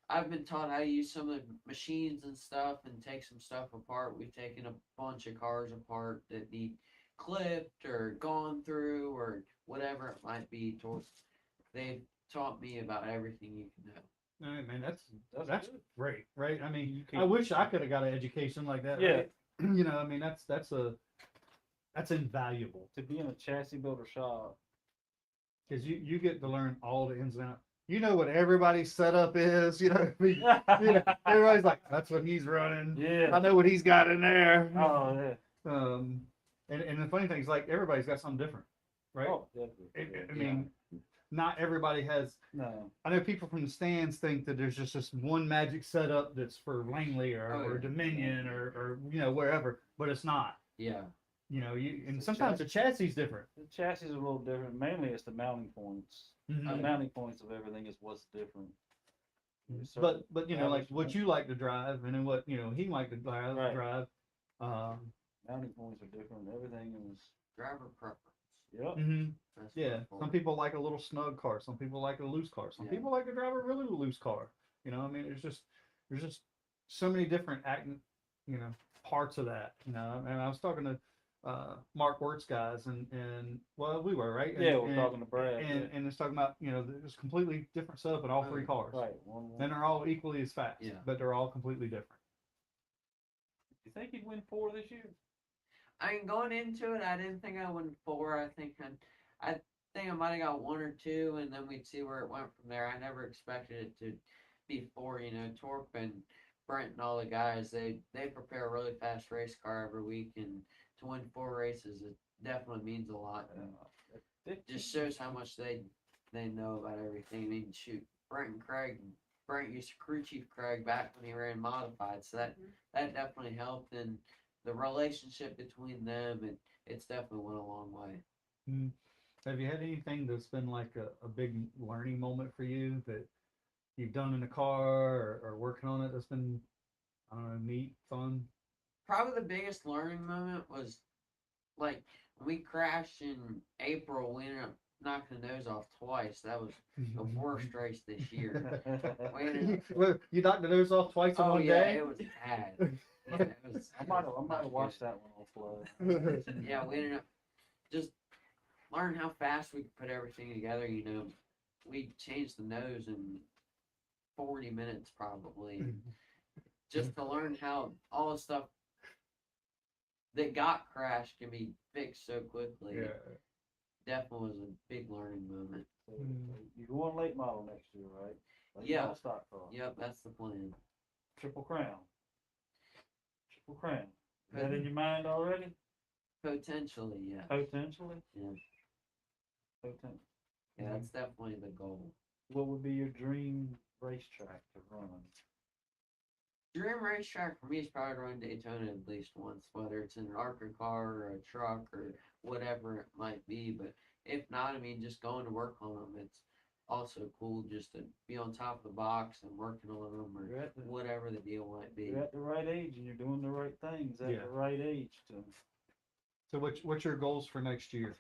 I've been taught how to use some of the machines and stuff and take some stuff apart. We've taken a bunch of cars apart that need clipped or gone through or whatever it might be. They've taught me about everything you can know. All right, man, that's good. great, right? I mean, You I can- wish I could have got an education like that. Yeah. Right? You know, I mean, that's invaluable To be in a chassis builder shop. because you get to learn all the ins and outs. You know what everybody's setup is. You know, I mean, you know, everybody's like, that's what he's running. I Yeah. know what he's got in there. Oh, yeah. And the funny thing is, like, everybody's got something different, right? Oh, definitely. I mean, not everybody has. No. I know people from the stands think that there's just this one magic setup that's for Langley or Oh, yeah. Dominion or you know wherever, but it's not. Yeah. You know, and sometimes the chassis is different. The chassis is a little different. Mainly, it's the mounting points. Mhm. The mounting points of everything is what's different. There's But certain you know, like mounting what you like to drive, and then what he liked to drive. Right. mounting points are different. Everything is. Driver preference. Yep. That's Yeah. what Some people like a little snug car. Some people like a loose car. Some Yeah. people like to drive a really loose car. You know, I mean, there's just so many different parts of that. You know, and I was talking to Mark Wirtz guys, and well, we were right. Yeah, we're talking to Brad. And it's talking about there's completely different stuff in all three cars. Right. And they're all equally as fast. Yeah. But they're all completely different. You think he'd win 4 this year? I mean, going into it, I didn't think I would win 4. I think I might have got 1 or 2, and then we'd see where it went from there. I never expected it to be 4. Torp and Brent and all the guys, they prepare a really fast race car every week, and to win 4 races, it definitely means a lot. It just shows how much they know about everything. I mean, shoot, Brent used to crew chief Craig back when he ran modified, so that definitely helped, and the relationship between them, it's definitely went a long way. Mm. Have you had anything that's been like a big learning moment for you that you've done in a car or working on it that's been, I don't know, neat, fun? Probably the biggest learning moment was like when we crashed in April. We ended up knocking the nose off twice. That was the worst race this year. Well, you knocked the nose off twice in one day? It was bad. Yeah, it was, I might have watched that one on flood. yeah, we ended up just learning how fast we could put everything together. We changed the nose in 40 minutes probably, just to learn how all the stuff that got crashed can be fixed so quickly. Yeah. Definitely was a big learning moment. You're going late model next year, right? Late model stock car. Yep, that's the plan. Triple Crown. Is that in your mind already? Potentially, yeah. Potentially? Yeah. Potentially. Yeah, that's definitely the goal. What would be your dream racetrack to run? Dream racetrack for me is probably to run Daytona at least once, whether it's in an ARCA car or a truck or whatever it might be. But if not, I mean, just going to work on them, it's also cool just to be on top of the box and working on them or whatever the deal might be. You're at the right age and you're doing the right things at the right age. So what's your goals for next year?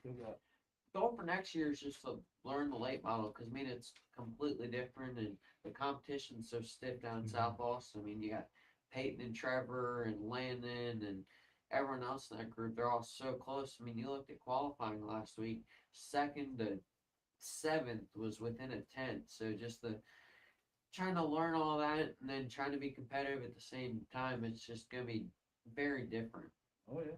Goal for next year is just to learn the late model, because I mean it's completely different and the competition's so stiff down in South Boston. I mean, you got Peyton and Trevor and Landon and everyone else in that group. They're all so close. I mean, you looked at qualifying last week, 2nd to 7th was within a 10th. So just trying to learn all that and then trying to be competitive at the same time, it's just gonna be very different. Oh yeah.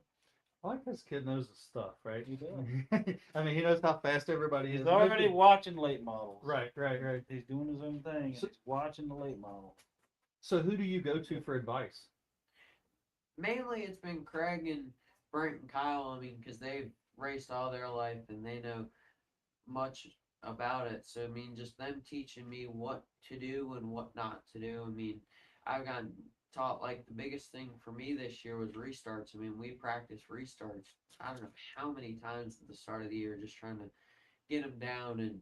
I like this kid knows his stuff, right? He does. I mean, he knows how fast everybody is. He's already watching late models. Right. He's doing his own thing. And he's watching the late model. So who do you go to for advice? Mainly it's been Craig and Brent and Kyle. I mean, because they've raced all their life and they know much about it. So, I mean, just them teaching me what to do and what not to do. I mean, I've gotten taught, like, the biggest thing for me this year was restarts. I mean, we practiced restarts, I don't know how many times at the start of the year, just trying to get them down and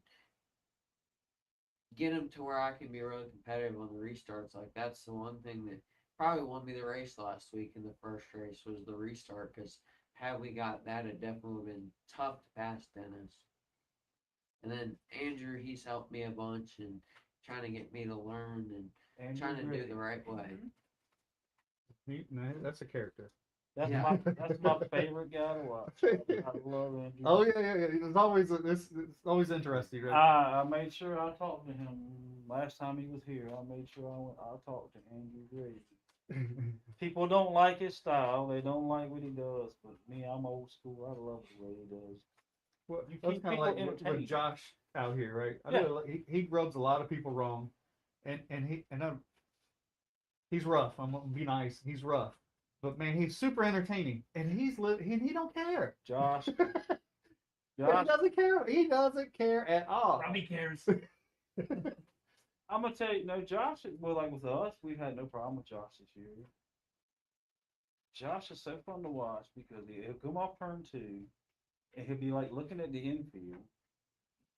get them to where I can be really competitive on the restarts. Like, that's the one thing that probably won me the race last week in the first race was the restart, because had we got that, it definitely would have been tough to pass Dennis. And then Andrew, he's helped me a bunch and trying to get me to learn and trying to do it the right way. No, that's a character. That's my favorite guy to watch. I love Andrew. Oh yeah. It's always interesting, right? I made sure I talked to him last time he was here. I made sure I talked to Andrew Gray. People don't like his style. They don't like what he does. But me, I'm old school. I love the way he does. Well, You that's keep kind of people like with entertained. Josh out here, right? I know he rubs a lot of people wrong, and he's rough. I'm gonna be nice. He's rough, but man, he's super entertaining, and he don't care. Josh. He doesn't care. He doesn't care at all. Robbie cares. I'm gonna tell you, no, Josh. Well, like with us, we've had no problem with Josh this year. Josh is so fun to watch because he'll come off turn 2, and he'll be like looking at the infield.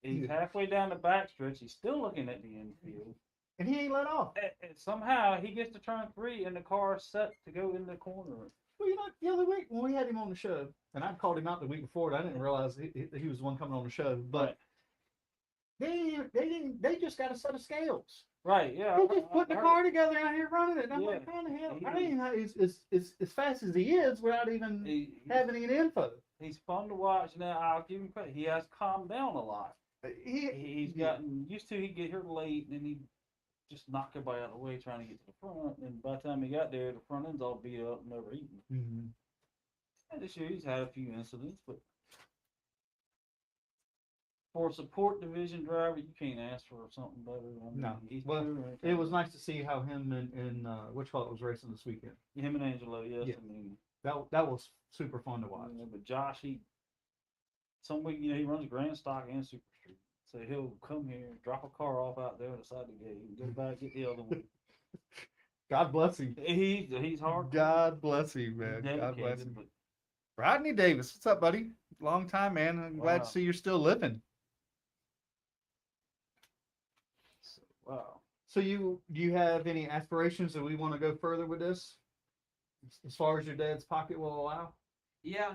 He's halfway down the backstretch. He's still looking at the infield. And he ain't let off. And somehow he gets to turn 3, and the car's set to go in the corner. Well, the other week when we had him on the show, and I called him out the week before, and I didn't realize he was the one coming on the show. But they just got a set of scales. Right? Yeah. They just put the car together out here running it. And I'm Yeah. like, how the hell? I didn't know he's as fast as he is without even having any info. He's fun to watch. Now I'll give him credit. He has calmed down a lot. He's gotten used to. He'd get here late, and then he'd just knock everybody out of the way trying to get to the front. And by the time he got there, the front end's all beat up and overeaten. Mm-hmm. And this year he's had a few incidents, but for a support division driver, you can't ask for something better. I mean, No. he's Well, doing it was nice to see how him and which one was racing this weekend. him and Angelo. Yes, Yeah. I mean That was super fun to watch. but Josh, some week he runs Grand Stock and Super Street, so he'll come here, drop a car off out there on the side of the gate, and go back get the other one. God bless him. He's hard. God bless him, man. God bless him. Rodney Davis, what's up, buddy? Long time, man. I'm glad to see you're still living. Wow. So do you have any aspirations that we want to go further with this? As far as your dad's pocket will allow? Yeah,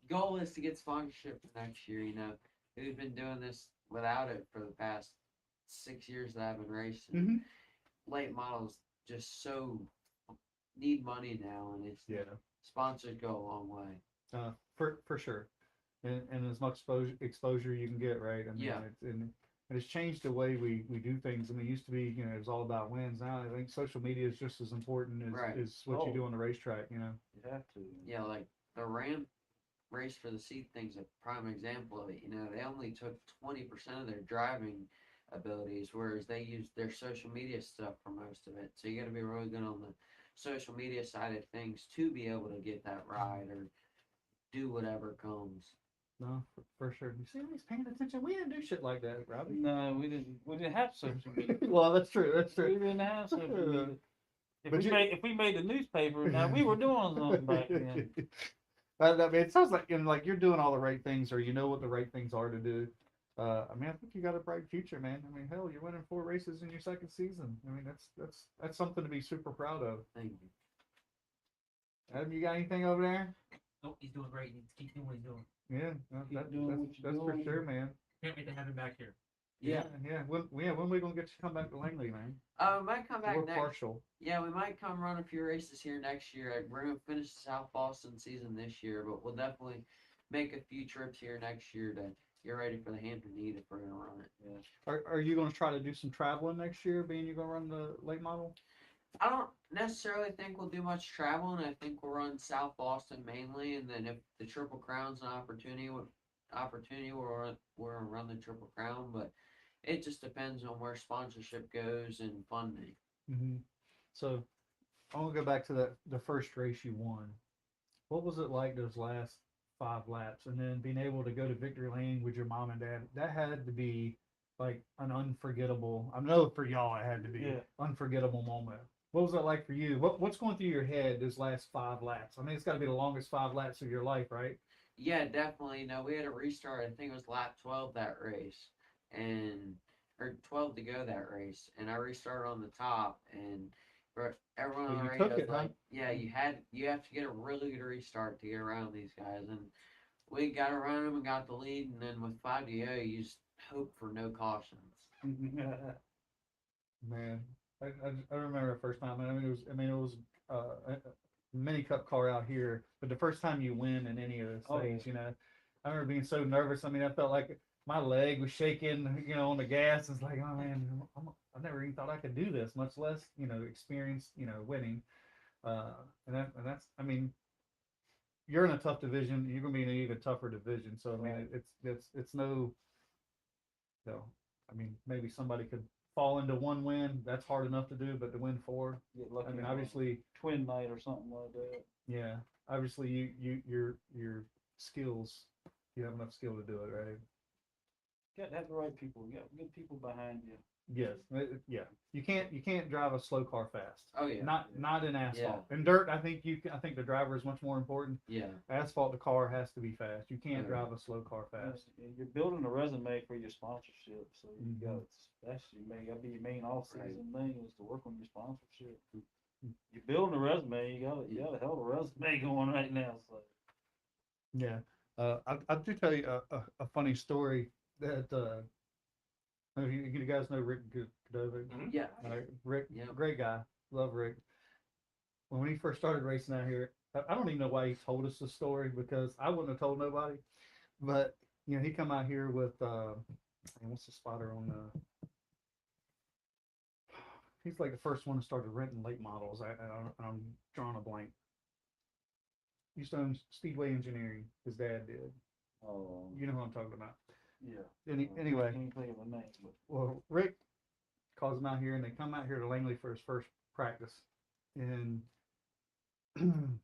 goal is to get sponsorship for next year. We've been doing this without it for the past 6 years that I've been racing. Mm-hmm. Late models just so need money now, and sponsors go a long way. For sure. And as much exposure you can get, right? I mean, and it's changed the way we do things. I mean, it used to be, it was all about wins. Now I think social media is just as important as what you do on the racetrack, You have to. Yeah, like the Ram race for the seat thing's a prime example of it. They only took 20% of their driving abilities, whereas they used their social media stuff for most of it. So you got to be really good on the social media side of things to be able to get that ride or do whatever comes. No, for sure. You see, he's paying attention. We didn't do shit like that, Robbie. No, we didn't. We didn't have social media. Well, that's true. That's We true. didn't have social media. But If we made the newspaper, now we were doing something back then. I mean, it sounds like like you're doing all the right things, or you know what the right things are to do. I mean, I think you got a bright future, man. I mean, hell, you're winning 4 races in your second season. I mean, that's something to be super proud of. Thank you. Adam, you got anything over there? Nope, he's doing great. He needs to keep doing what he's doing. Yeah, Keep doing what you're that's for doing. sure, man. Can't wait to have him back here. Yeah. When we gonna get you to come back to Langley, man? We might come back We're next. partial. Yeah, we might come run a few races here next year. We're gonna finish the South Boston season this year, but we'll definitely make a few trips here next year to get ready for the Hampton Heat if we're gonna run it. Yeah. Are you gonna try to do some traveling next year, being you're gonna run the late model? I don't necessarily think we'll do much traveling. I think we'll run South Boston mainly, and then if the Triple Crown's an opportunity, we'll run the Triple Crown. But it just depends on where sponsorship goes and funding. Mm-hmm. So I want to go back to the first race you won. What was it like those last 5 laps, and then being able to go to victory lane with your mom and dad? That had to be like an unforgettable. I know for y'all it had to be unforgettable moment. What was that like for you? What's going through your head those last 5 laps? I mean, it's got to be the longest 5 laps of your life, right? Yeah, definitely. We had a restart. I think it was lap 12 that race, or 12 to go that race, and I restarted on the top, and for everyone on the radio was like, "Yeah, you have to get a really good restart to get around these guys." And we got around them and got the lead, and then with 5 to go, you just hope for no cautions. Man, I remember the first time. It was a mini cup car out here, but the first time you win in any of those things, I remember being so nervous. I mean, I felt like my leg was shaking, on the gas. It's like, oh man, I never even thought I could do this, much less, experience, winning. And that's, I mean, you're in a tough division. You're gonna be in an even tougher division. So I mean, it's no, I mean, maybe somebody could fall into 1 win. That's hard enough to do, but to win 4, I mean, obviously twin night or something like that. Yeah, obviously your skills, you have enough skill to do it, right? You got to have the right people. You got good people behind you. Yes, yeah. You can't drive a slow car fast. Oh yeah. Not in asphalt. In dirt, I think the driver is much more important. Yeah. Asphalt, the car has to be fast. You can't Okay. drive a slow car fast. You're building a resume for your sponsorship, so you got that's gotta be your main off-season thing is to work on your sponsorship. You're building a resume. You got a hell of a resume going right now. So Yeah. I do tell you a funny story that you guys know Rick Godovic. Yeah. Rick, Yep. great guy. Love Rick. When he first started racing out here, I don't even know why he told us the story because I wouldn't have told nobody. But he come out here with what's the spotter on the? He's like the first one that started renting late models. I'm drawing a blank. Used to own Speedway Engineering. His dad did. oh You know who I'm talking about. yeah. Anyway, Can't think of a name, but well, Rick calls him out here, and they come out here to Langley for his first practice, and can't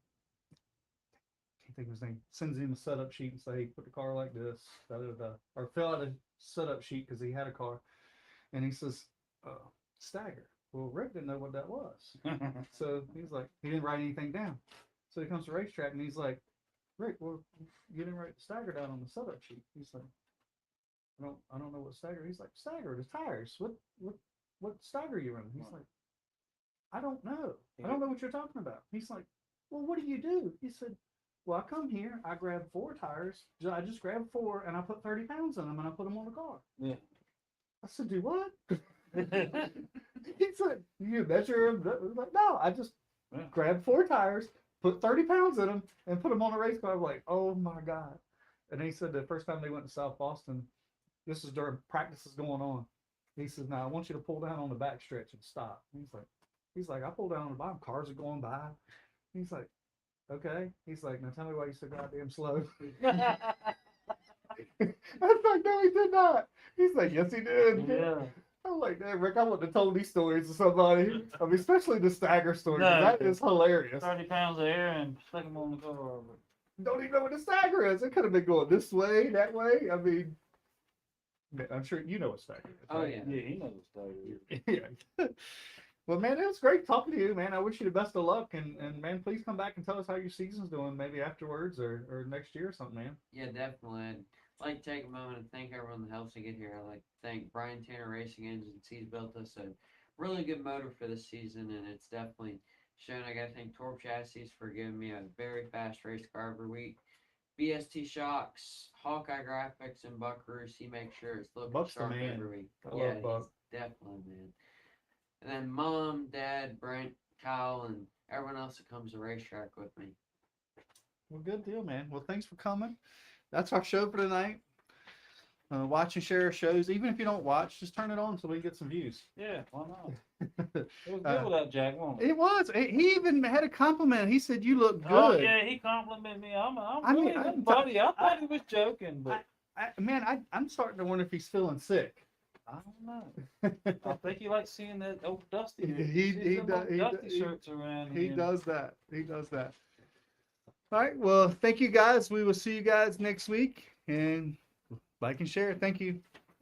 think of his name. Sends him a setup sheet and say, hey, put the car like this, da, da, da. Or fill out a setup sheet because he had a car, and he says, stagger. Well, Rick didn't know what that was, so he's like, he didn't write anything down. So he comes to racetrack, and he's like, Rick, well, you didn't write the stagger down on the setup sheet. He's like, I don't know what stagger. He's like, stagger, the tires. What stagger you running? He's like, I don't know. I don't know what you're talking about. He's like, well, what do you do? He said, well, I come here, I grab 4 tires. I just grab 4 and I put 30 pounds in them and I put them on the car. yeah. I said, do what? He said, you measure them? I was like, no, I just grab 4 tires, put 30 pounds in them and put them on a race car. I'm like, oh my God. And he said the first time they went to South Boston, this is during practices going on. He says, now I want you to pull down on the back stretch and stop. He's like, I pull down on the bottom, cars are going by. He's like, okay. He's like, now tell me why you so goddamn slow. I was like, no, he did not. He's like, yes, he did. Yeah. I'm like, hey, Rick, I wouldn't have told these stories to somebody. I mean, especially the stagger story. No, That is hilarious. 30 pounds of air and stick them on the car. Don't even know what the stagger is. It could have been going this way, that way. I mean, I'm sure you know what stagger is. Oh right? yeah. Yeah, he knows that. Yeah. Well, man, it was great talking to you, man. I wish you the best of luck, and man, please come back and tell us how your season's doing, maybe afterwards or next year or something, man. Yeah, definitely. I'd like to take a moment and thank everyone that helps to get here. I'd like to thank Brian Tanner Racing Engines. He's built us a really good motor for this season, and it's definitely shown. I got to thank Torp Chassis for giving me a very fast race car every week. BST Shocks, Hawkeye Graphics, and Buckaroos. He makes sure it's looking Buck's the sharp man. every week. I Yeah, love Buck. he's definitely man. And then Mom, Dad, Brent, Kyle, and everyone else that comes to racetrack with me. Well, good deal, man. Well, thanks for coming. That's our show for tonight. Watch and share our shows. Even if you don't watch, just turn it on so we can get some views. Yeah, why not? It was good without Jack, wasn't it? It was. He even had a compliment. He said, you look good. Oh, yeah, he complimented me. I mean, really good buddy. I thought he was joking, but I'm starting to wonder if he's feeling sick. I don't know. I think he likes seeing that old Dusty. He Dusty shirts around. He here. does that. He does that. All right. Well, thank you guys. We will see you guys next week, and like and share. Thank you.